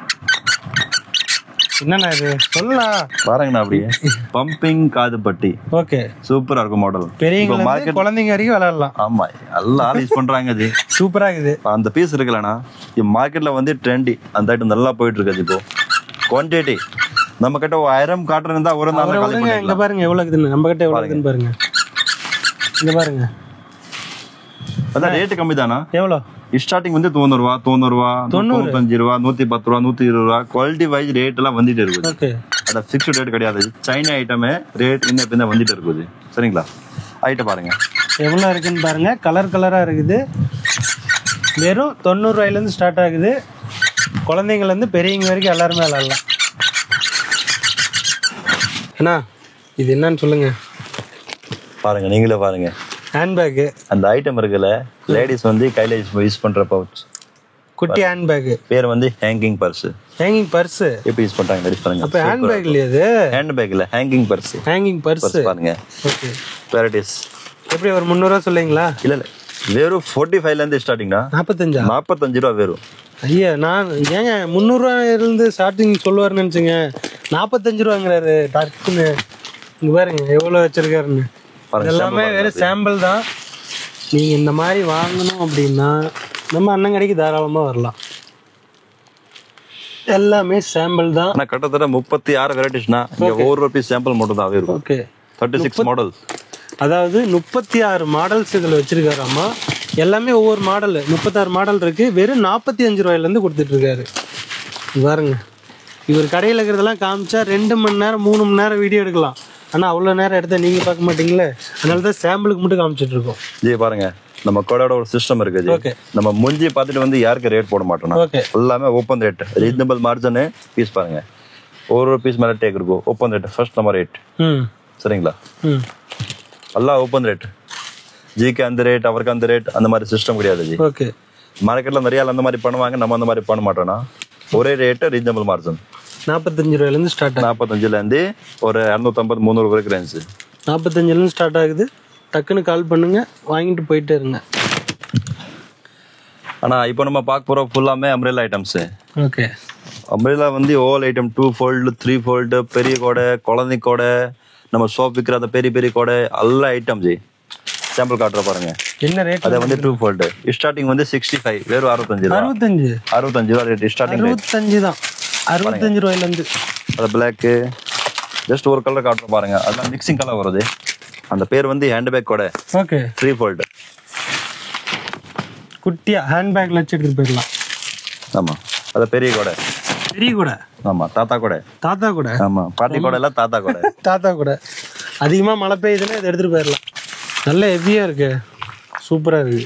என்னண்ணா இது சொல்லலாம் பாருங்கண்ணா. அப்படியே பம்பிங் காதுப்பட்டி. ஓகே. சூப்பரா இருக்கும் மாடல். பெரியவங்க மார்க்கெட் குழந்தைங்க வரைக்கும் விளையாடலாம். ஆமா, எல்லாம் யூஸ் பண்றாங்க. அது சூப்பரா இருக்குது. அந்த பீஸ் இருக்குல்லண்ணா, மார்க்கெட்ல வந்து ட்ரெண்டி அந்த ஐட்டம் நல்லா போயிட்டு இருக்குது. இப்போ குவான்டிட்டி நம்ம கிட்ட 1000 காட்டன் இருந்தா ஒரு நாள் இங்க பாருங்க எவ்வளவு இருக்குன்னு. நம்ம கிட்ட எவ்வளவு இருக்குன்னு பாருங்க. இங்க பாருங்க. அதான் ரேட் கம்மி தானா? எவ்வளவு ஸ்டார்டிங் வந்து 90 ரூபா, 95 ரூபா, 110 ரூபா, 110 ரூபா, 120 ரூபா. குவாலிட்டி வைஸ் ரேட் எல்லாம் வந்துட்டு இருக்குது. ஓகே. அத ஃபிக்ஸ்ட் ரேட் கிடையாது. சைனா ஐட்டமே ரேட் இன்ன வந்துட்டு இருக்குது. சரிங்களா? ஐட்டம் பாருங்க எவ்வளவு இருக்குன்னு பாருங்க. கலர் கலரா இருக்குது. வெறும் 90 ரூபாயில இருந்து ஸ்டார்ட் ஆகுது. குழந்தைங்கள்ல இருந்து பெரியவங்க வரைக்கும் எல்லாருமே விளையாடலாம். அண்ணா இது என்னன்னு சொல்லுங்க. பாருங்க, நீங்களே பாருங்க. ஹேண்ட்பேக். அந்த ஐட்டம் இருக்குல்ல, லேடிஸ் வந்து கையில யூஸ் பண்ற பவுச், குட்டி ஹேண்ட்பேக். பேர் வந்து ஹேங்கிங் பர்ஸ். ஹேங்கிங் பர்ஸ் எப்படி யூஸ் பண்றாங்க லேடிஸ் பாருங்க. அப்ப ஹேண்ட்பேக் இல்லையா இது? ஹேண்ட்பேக் இல்ல, ஹேங்கிங் பர்ஸ். ஹேங்கிங் பர்ஸ் பாருங்க. ஓகே. வெரைட்டிஸ் எப்படி ஒரு 300 ரூபா சொல்லுவீங்களா? இல்ல வெறும் 45ல இருந்து ஸ்டார்டிங்னா 45 ரூபா வெறும். ஐயா நான் ஏங்க 300 ரூபாயில இருந்து ஸ்டார்டிங் சொல்லுவாருன்னு நினைச்சுங்க. 45 ரூபாங்கிறாரு டக்குன்னு. இங்க பாருங்க எவ்வளவு வச்சிருக்காருன்னு. எல்லாமே வேற சாம்பிள் தான். நீங்க இந்த மாதிரி வாங்கணும் அப்படின்னா நம்ம அண்ணன் கடைக்கு தாராளமா வரலாம். எல்லாமே சாம்பிள் தான். ஆனா கிட்டத்தட்ட 36 வெரைட்டிஸ்னா இங்க ஒரு பீஸ் சாம்பிள் மட்டும் தான் இருக்கும். ஓகே. 36 மாடல். அதாவது 36 மாடல்ஸ் இதுல வச்சிருக்காராமா. எல்லாமே ஒவ்வொரு மாடல் 36 மாடல் இருக்கு. வெறும் 45 ரூபாயில இருந்து கொடுத்துட்டு இருக்காரு. பாருங்க, இவர் கடையில் இருக்கிறதெல்லாம் காமிச்சா 2 மணி நேரம் 3 மணி நேரம் வீடியோ எடுக்கலாம். ஆனா அவ்வளவு நேரம் எடுத்தா நீங்க பார்க்க மாட்டீங்களே. அதனாலதான் சாம்பிளுக்கு மட்டும் காமிச்சிட்டு இருக்கோம். ஜி பாருங்க, நம்ம கடையோட ஒரு சிஸ்டம் இருக்கு. ஓகே. நம்ம முஞ்சி பார்த்துட்டு வந்து யாருக்கு ரேட் போட மாட்டோம். ஓகே. எல்லாமே open rate, reasonable margin. Piece பாருங்க, ஒரு பீஸ் மேல டேக் இருக்கும். ஓப்பன் ரேட் ஃபர்ஸ்ட் நம்ம ரேட். சரிங்களா? எல்லாம் ஓப்பன் ரேட். ஜிக்கு அந்த ரேட், அவருக்கு அந்த ரேட், அந்த மாதிரி சிஸ்டம் கிடையாது ஜி. ஓகே. மார்க்கெட்ல நிறைய அந்த மாதிரி பண்ணுவாங்க, நம்ம அந்த மாதிரி பண்ண மாட்டோம்னா ஒரே ரேட், ரீசனபிள் மார்ஜின். 45 ரூபாயில இருந்து ஸ்டார்ட் ஆகுது. 45ல இருந்து ஒரு 250 300 வரைக்கும் ரேஞ்ச். 45ல இருந்து ஸ்டார்ட் ஆகுது. டக்குன்னு கால் பண்ணுங்க, வாங்கிட்டு போயிட்டே இருங்க. ஆனா இப்போ நம்ம பார்க்க போற ஃபுல்லாமே அம்ப்ரெல்லா ஐட்டம்ஸ். ஓகே. அம்ப்ரெல்லா வந்து ஆல் ஐட்டம் 2 ஃபோல்டு 3 ஃபோல்டு, பெரிய கோடை, குழந்தை கோடை, நம்ம சோப் விற்கிற அந்த பெரிய பெரிய கோடை, எல்லா ஐட்டம் ஜி. சாம்பிள் காட்டுற பாருங்க. என்ன ரேட்? அது வந்து 2 ஃபோல்டு. ஸ்டார்டிங் வந்து 65, வெறும் 65 ரூபா. 65 ரூபா ரேட் ஸ்டார்டிங். 65 தான். 65 ரூபாயில இருந்து. அது பிளாக். ஜஸ்ட் ஒரு கலர் காட்டுற பாருங்க. அதெல்லாம் மிக்சிங் கலர் வருது. அந்த பேர் வந்து ஹேண்ட்பேக் கோடை. ஓகே. 3 ஃபோல்டு. குட்டியா ஹேண்ட்பேக்ல வச்சு எடுத்துட்டு போயிடலாம். ஆமா, அது பெரிய கோடை. பெரிய கூட. ஆமா, தாத்தா கூட. தாத்தா கூட. ஆமா, பாட்டி கூட இல்ல, தாத்தா கூட. தாத்தா கூட. அதிகமா மழை பெய்யுதுன்னா இதை எடுத்துட்டு போயிடலாம். நல்ல ஹெவியா இருக்கு, சூப்பரா இருக்கு.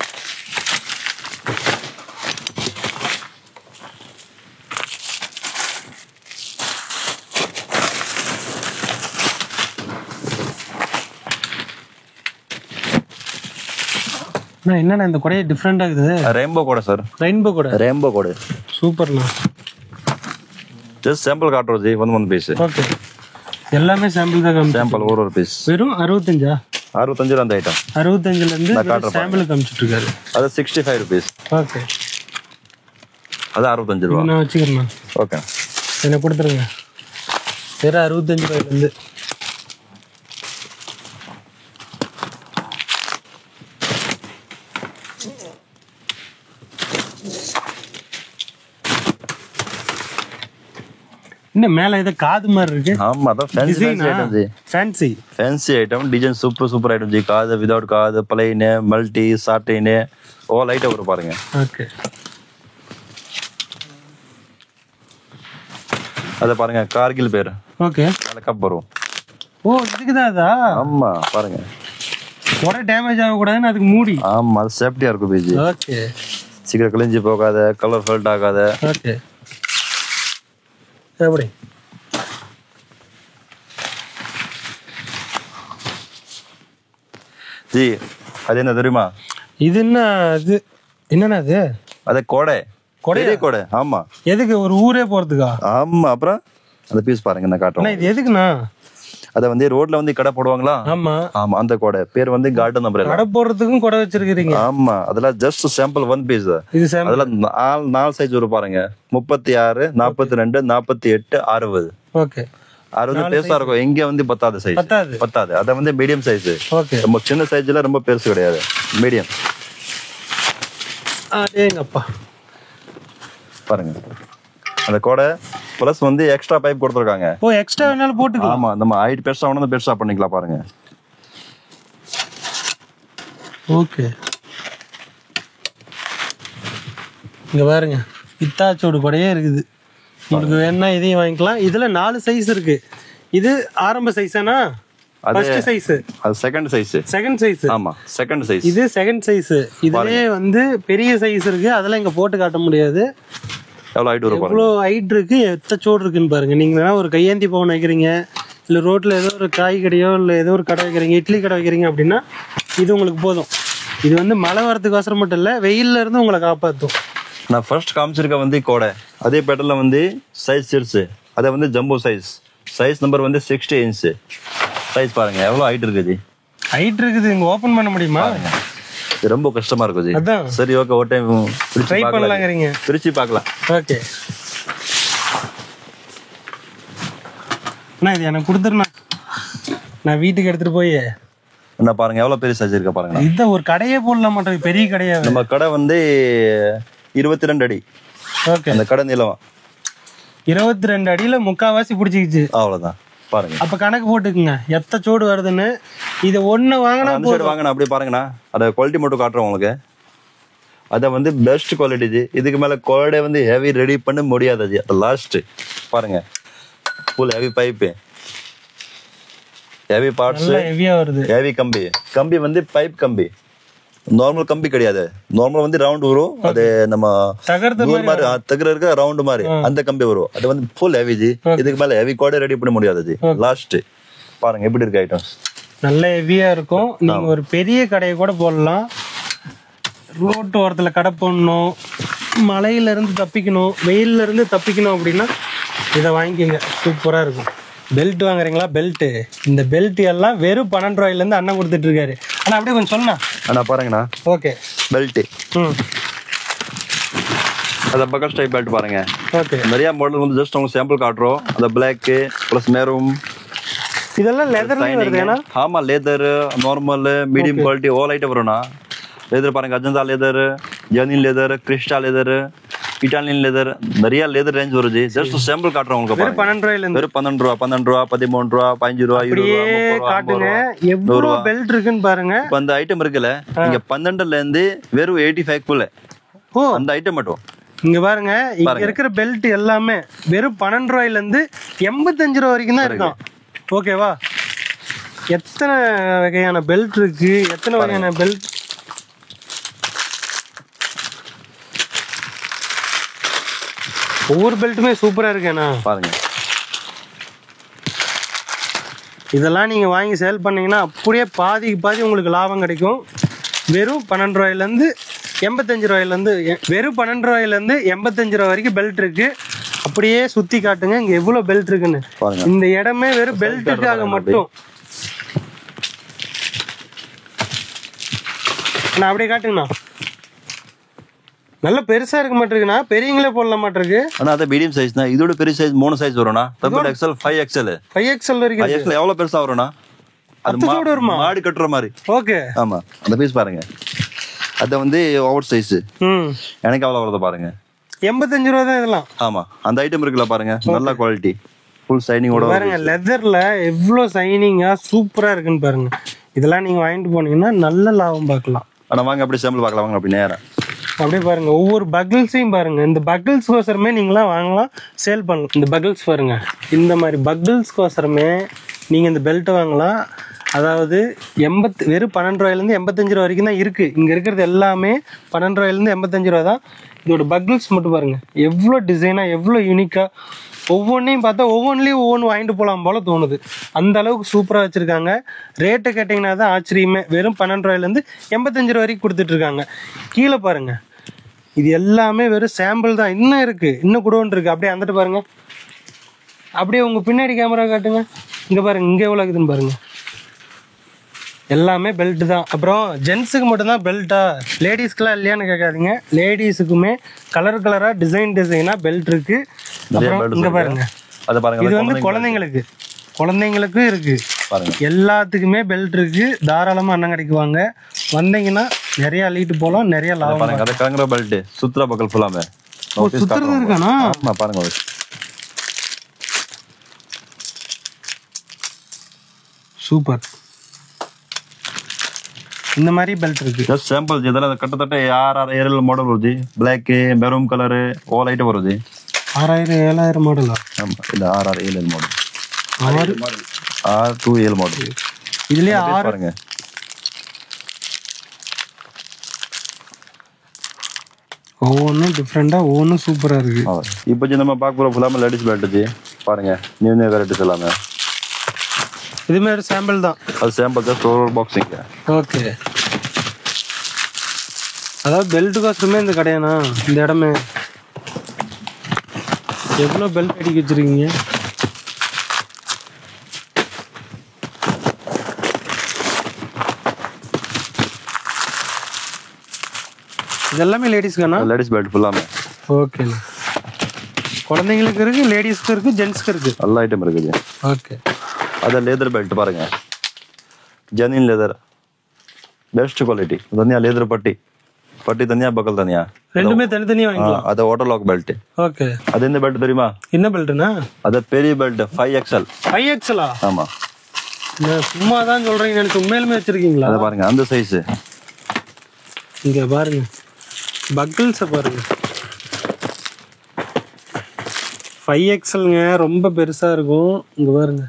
என்னண்ணா இந்த கொடையை டிஃப்ரெண்டா இருக்குது? ரெயின்போ கூட சார். ரெயின்போ கூட. ரெயின்போ கூட சூப்பர்ண்ணா. ஜஸ்ட் சாம்பிள் காட்டுறோம் ஜி. One piece. ஓகே. எல்லாமே சாம்பிள் தான் காமிச்சு. சாம்பிள் ஒரு பீஸ். வெறும் 65. 65 அந்த ஐட்டம். 65ல இருந்து சாம்பிள் காமிச்சிட்டு இருக்காரு. அது 65 rupees. ஓகே. அது 65 ரூபாய். நான் வச்சுக்கிறேன். ஓகே. என்ன கொடுத்துருங்க. வெறும் 65 ரூபாயில இருந்து. இன்னும் மேல ஏதோ காது மாதிரி இருக்கு. ஆமா அதான் fancy item G. Fancy item design super item G. காது விதவுட் காது, பிளைன், மல்டி, சாட்டின் ஆல் ஐட்டம் வரும் பாருங்க. ஓகே. அத பாருங்க கார்கில் பேர். ஓகே. மேல கப் வரும். ஓ இதுக்குதான் அதா? ஆமா பாருங்க. ஒரே டேமேஜ் ஆக கூடாதுன்னு அதுக்கு மூடி. ஆமா அது சேஃப்டியா இருக்கும் பிஜி. ஓகே. சீக்கிரம் கிழிஞ்சு போகாத, கலர் ஃபெல்ட் ஆகாத. ஓகே. எப்படி ஜி அது என்ன தெரியுமா? இது என்ன? இது என்னன்னா அது? அது கோடை. கோடை. ஆமா. எதுக்கு? ஒரு ஊரே போறதுக்கா? ஆமா. அப்புறம் அந்த பீஸ் பாருங்க நான் காட்டுறேன். இது எதுக்குண்ணா? அத வந்து ரோட்ல வந்து கடை போடுவாங்களா? ஆமா ஆமா அந்த கோடை பேர் வந்து கார்டன் அம்ப்ரெல்லா. கடை போடுறதுக்கும் கொடை வச்சிருக்கீங்க? ஆமா அதெல்லாம் ஜஸ்ட் சாம்பிள் ஒன் பீஸ். இது அதெல்லாம் நாலு சைஸ் வரும் பாருங்க. 36, 42, 48, 60. ஓகே. 60 பெருசா இருக்கும். எங்க வந்து பத்தாது சைஸ். பத்தாது. அத வந்து மீடியம் சைஸ். ஓகே. ரொம்ப சின்ன சைஸ்ல ரொம்ப பெருசு கிடையாது, மீடியம். அடேங்கப்பா பாருங்க அந்த கோடை பிளஸ் வந்து எக்ஸ்ட்ரா பைப் கொடுத்துருக்காங்க. ஓ எக்ஸ்ட்ரா வேணாலும் போட்டுக்கலாம். ஆமா நம்ம ஹைட் பெருசா வேணா பெருசா பண்ணிக்கலாம் பாருங்க. ஓகே. இங்க பாருங்க இத்தாச்சோடு கூடயே இருக்குது. உங்களுக்கு வேணா இதையும் வாங்கிக்கலாம். இதுல 4 சைஸ் இருக்கு. இது ஆரம்ப சைஸானா? First size. அது செகண்ட் சைஸ். ஆமா செகண்ட் சைஸ். இது செகண்ட் சைஸ். இதுலயே வந்து பெரிய சைஸ் இருக்கு. அதெல்லாம் இங்க போட்டு காட்ட முடியாது. எவ்வளவு ஹைட் வரும் பாருங்க. எவ்வளவு ஹைட் இருக்கு, எத்த சோடு இருக்குன்னு பாருங்க. நீங்க வேணா ஒரு கையேந்தி பவன் வைக்கிறீங்க, இல்ல ரோட்ல ஏதோ ஒரு காய் கடையோ இல்ல ஏதோ ஒரு கடை வைக்கிறீங்க, இட்லி கடை வைக்கிறீங்க அப்படின்னா இது உங்களுக்கு போதும். இது வந்து மழை வரதுக்கு அவசரம் மட்டும் இல்ல, வெயில்ல இருந்து உங்களை காப்பாத்தும். நான் ஃபர்ஸ்ட் காமிச்சிருக்க வந்து கோடை. அதே பேட்டர்ல வந்து சைஸ் சிறுசு. அதை வந்து ஜம்போ சைஸ் நம்பர் வந்து 60 இன்ச் சைஸ். பாருங்க எவ்வளவு ஹைட் இருக்குது. ஹைட் இருக்குது. இங்க ஓபன் பண்ண முடியுமா? இது ரொம்ப கஷ்டமா இருக்கும் ஜி. அதான். சரி ஓகே ஒரு டைம் ட்ரை பண்ணலாம்ங்கறீங்க. பிரிச்சு பார்க்கலாம். ஓகே. நான் இது எனக்கு கொடுத்துறேன். நான் வீட்டுக்கு எடுத்துட்டு போய் என்ன பாருங்க எவ்வளவு பெரிய சைஸ் இருக்கு பாருங்க. இத ஒரு கடையே போடலாம் மாட்டேன், பெரிய கடையா. நம்ம கடை வந்து 22 அடி. ஓகே. அந்த கடை நீளம் 22 அடியில முக்காவாசி பிடிச்சிக்கிச்சு. அவ்வளவுதான் பாருங்க. அப்ப கணக்கு போட்டுக்குங்க எத்த சோடு வருதுன்னு. இது ஒண்ணு வாங்கினா வாங்கினா அப்படி பாருங்கண்ணா. அத குவாலிட்டி மட்டும் காட்டுறோம் உங்களுக்கு. அத வந்து பெஸ்ட் குவாலிட்டி ஜி. இதுக்கு மேல கோடை வந்து ஹெவி ரெடி பண்ண முடியாது ஜி. லாஸ்ட் பாருங்க full heavy pipe, heavy parts, ஹெவியா வருது. ஹெவி கம்பி வந்து பைப் கம்பி. நார்மல் கம்பி கிடையாது. நார்மல் வந்து ரவுண்ட் வரும். அது நம்ம தகர இருக்க ரவுண்ட் மாதிரி அந்த கம்பி வரும். அது வந்து ஃபுல் ஹெவி ஜி. இதுக்கு மேல ஹெவி கோடை ரெடி பண்ண முடியாது ஜி. லாஸ்ட் பாருங்க எப்படி இருக்கு ஐட்டம்ஸ். நல்ல ஹெவியா இருக்கும். நீங்க ஒரு பெரிய கடையை கூட போடலாம். ரோட்டு ஓரத்துல கடை போடணும், மழையில இருந்து தப்பிக்கணும், வெயில்ல இருந்து தப்பிக்கணும் அப்படின்னா இதை வாங்கிக்கோங்க. சூப்பரா இருக்கும். பெல்ட் வாங்குறீங்களா? பெல்ட், இந்த பெல்ட் எல்லாம் வெறும் 12 ரூபாயில இருந்து அண்ணன் கொடுத்துட்டு இருக்காரு. ஆனா அப்படியே கொஞ்சம் சொன்னா அண்ணா பாருங்கண்ணா. ஓகே. பெல்ட் அந்த பக்கல் டைப் பெல்ட் பாருங்க. ஓகே. நிறைய மாடல் வந்து ஜஸ்ட் உங்களுக்கு சாம்பிள் காட்டுறோம். அந்த பிளாக் பிளஸ் மெரூன் இதெல்லாம் லெதர்லயே வருதுனா? ஆமா leather, normal, medium quality all item வரும்னா. லெதர் பாருங்க அஜந்தா லெதர், ஜர்னின் leather, Crista leather, Italian leather, நிறைய லெதர் ரேஞ்ச் வருது. ஜஸ்ட் சாம்பிள் காட்டுறோம் உங்களுக்கு பாருங்க. 12 ரூபாயில இருந்து 12 ரூபாய், 13 ரூபாய், 15 ரூபாய், 20 ரூபாய் காட்டுங்க. எவ்வளவு பெல்ட் இருக்குன்னு பாருங்க. இப்ப அந்த ஐட்டம் இருக்குல்ல, இங்க 12ல இருந்து வெறும் 85 குள்ள. ஓ அந்த ஐட்டம் மட்டும் இங்க பாருங்க. இங்க இருக்கிற பெல்ட் எல்லாமே வெறும் 12 ரூபாயில இருந்து 85 ரூபாய் வரைக்கும் தான் இருக்கும். ஓகேவா? எத்தனை வகையான பெல்ட் இருக்கு, எத்தனை வகையான பெல்ட். ஒவ்வொரு பெல்ட்டுமே சூப்பரா இருக்கேண்ணா பாருங்க. இதெல்லாம் நீங்க வாங்கி சேல் பண்ணீங்கன்னா அப்படியே பாதிக்கு பாதி உங்களுக்கு லாபம் கிடைக்கும். வெறும் 12 ரூபாயில இருந்து 85 ரூபாயில இருந்து, வெறும் 12 ரூபாயில இருந்து 85 ரூபாய் வரைக்கும் பெல்ட் இருக்கு. அப்படியே சுத்தி காட்டுங்க இங்க எவ்வளவு பெல்ட் இருக்குன்னு. இந்த இடமே வெறும் பெல்ட்டுக்காக மட்டும். நான் அப்படியே காட்டுங்கண்ணா. நல்ல பெருசா இருக்க மாட்டிருக்குண்ணா. பெரியங்களே போடல மாட்டிருக்கு. ஆனா அது மீடியம் சைஸ் தான். இதோட பெரிய சைஸ் 3 சைஸ் வரும்னா. டபுள் எக்ஸ்எல், 5XL வரைக்கும். 5XL எவ்வளவு பெருசா வரும்னா? அது மாடி கட்டுற மாதிரி. ஓகே. ஆமா அந்த பீஸ் பாருங்க. அது வந்து ஓவர் சைஸ். எனக்கு எவ்வளவு வருது பாருங்க. 85 ரூபா தான் இதெல்லாம். ஆமா, அந்த ஐட்டம் இருக்குல்ல பாருங்க, நல்ல குவாலிட்டி, ஃபுல் சைனிங்கோட பாருங்க. லெதர்ல எவ்வளோ சைனிங்கா சூப்பரா இருக்குன்னு பாருங்க. இதெல்லாம் நீங்க வாங்கிட்டு போனீங்கன்னா நல்ல லாபம் பார்க்கலாம். ஆனா வாங்க அப்படியே சாம்பிள் பார்க்கலாம், வாங்க அப்படி நேரா அப்படியே பாருங்க. ஒவ்வொரு பக்கிள்ஸையும் பாருங்க. இந்த பக்கிள்ஸ் கோசரமே நீங்களாம் வாங்கலாம், சேல் பண்ணலாம். இந்த பக்கிள்ஸ் பாருங்க, இந்த மாதிரி பக்கிள்ஸ் கோசரமே நீங்க இந்த பெல்ட்டை வாங்கலாம். அதாவது வெறும் 12 ரூபாயிலேருந்து 85 ரூபா வரைக்கும் தான் இருக்கு. இங்க இருக்கிறது எல்லாமே 12 ரூபாயிலேருந்து 85 ரூபா தான். இதோட பக்கிள்ஸ் மட்டும் பாருங்க, எவ்வளோ டிசைனா, எவ்வளோ யூனிக்கா. ஒவ்வொன்றையும் பார்த்தா ஒவ்வொன்றிலையும் ஒவ்வொன்று வாங்கிட்டு போகலாம் போல தோணுது. அந்த அளவுக்கு சூப்பராக வச்சுருக்காங்க. ரேட்டை கேட்டிங்கன்னா தான் ஆச்சரியமே. வெறும் 12 ரூபாயிலேருந்து 85 ரூபா வரைக்கும் கொடுத்துட்டு இருக்காங்க. கீழே பாருங்க, இது எல்லாமே வெறும் சாம்பிள் தான். இன்னும் இருக்கு, இன்னும் குடோன் இருக்கு. அப்படியே வந்துட்டு பாருங்க. அப்படியே உங்க பின்னாடி கேமரா காட்டுங்க. இங்க பாருங்க, இங்க எவ்வளோ இருக்குதுன்னு பாருங்க. எல்லாமே பெல்ட் தான். அப்புறம் ஜென்ஸுக்கு மட்டும்தான் பெல்ட்டா, லேடிஸ்க்குலாம் இல்லையான்னு கேட்காதீங்க. லேடிஸுக்குமே கலரா டிசைனா பெல்ட் இருக்கு. அப்புறம் இங்க பாருங்க, இது வந்து குழந்தைங்களுக்கும் இருக்கு. எல்லாத்துக்குமே பெல்ட் இருக்கு. தாராளமா அண்ணன் கடைக்கு வாங்க. வந்தீங்கன்னா நிறைய அள்ளிட்டு போலாம், நிறைய லாபம். பெல்ட் சுத்துற பக்கல் ஃபுல்லாமே சுத்துறது இருக்கானா பாருங்க. சூப்பர். இந்த மாதிரி பெல்ட் இருக்கு. ಜಸ್ಟ್ ಸ್ಯಾಂಪಲ್ ಇದೆಲ್ಲ ಕಟ್ಟತಟ್ಟ 6,000 ಮಾಡೆಲ್ ಬರುದು. Black, maroon colour all item ಬರುದು. 6,000 7,000 ಮಾಡೆಲ್. ஆமா, இது 6,000 மாடல். 6,000 மாடல். இதுலயே 6 பாருங்க. ஒவ்வொன்றும் டிஃப்ரெண்டா, ஒவ்வொன்றும் சூப்பரா இருக்கு. இப்போ நம்ம பார்க்க போற ஃபுல்லாமே லேடிஸ் பெல்ட் ஜி. பாருங்க, நியூ வெரைட்டிஸ் எல்லாமே. இது மாதிரி சாம்பிள் தான். அது சாம்பிள் தான், ஸ்டோர் பாக்ஸிங். ஓகே. அதாவது பெல்ட் கோசமே இந்த கடையானா இந்த இடமே. எவ்வளோ பெல்ட் அடிக்க வச்சிருக்கீங்க. இதெல்லாமே லேடிஸ்க்கானா? லேடிஸ் பெல்ட் ஃபுல்லாமே. ஓகே. குழந்தைங்களுக்கு இருக்கு, லேடிஸ்க்கு இருக்கு, ஜென்ஸ்க்கு இருக்கு, எல்லா ஐட்டம் இருக்குது. ஓகே. அது லேதர் பெல்ட் பாருங்க, ஜெனின் லேதர், பெஸ்ட் குவாலிட்டி. தனியா லேதர் பட்டி தனியா, பக்கல் தனியா, ரெண்டுமே தனித்தனியா வாங்கிக்கலாம். அது ஆட்டோ லாக் பெல்ட். ஓகே. அது என்ன பெல்ட் தெரியுமா? என்ன பெல்ட்னா? அது பெரிய பெல்ட் 5XL. 5XL-ஆ? ஆமா. நான் சும்மா தான் சொல்றீங்க, எனக்கு உண்மையிலுமே வச்சிருக்கீங்களா? அத பாருங்க, அந்த சைஸ். இங்க பாருங்க, பக்கிள்ஸை பாருங்க. 5XLங்க, ரொம்ப பெருசா இருக்கும். இங்க பாருங்க,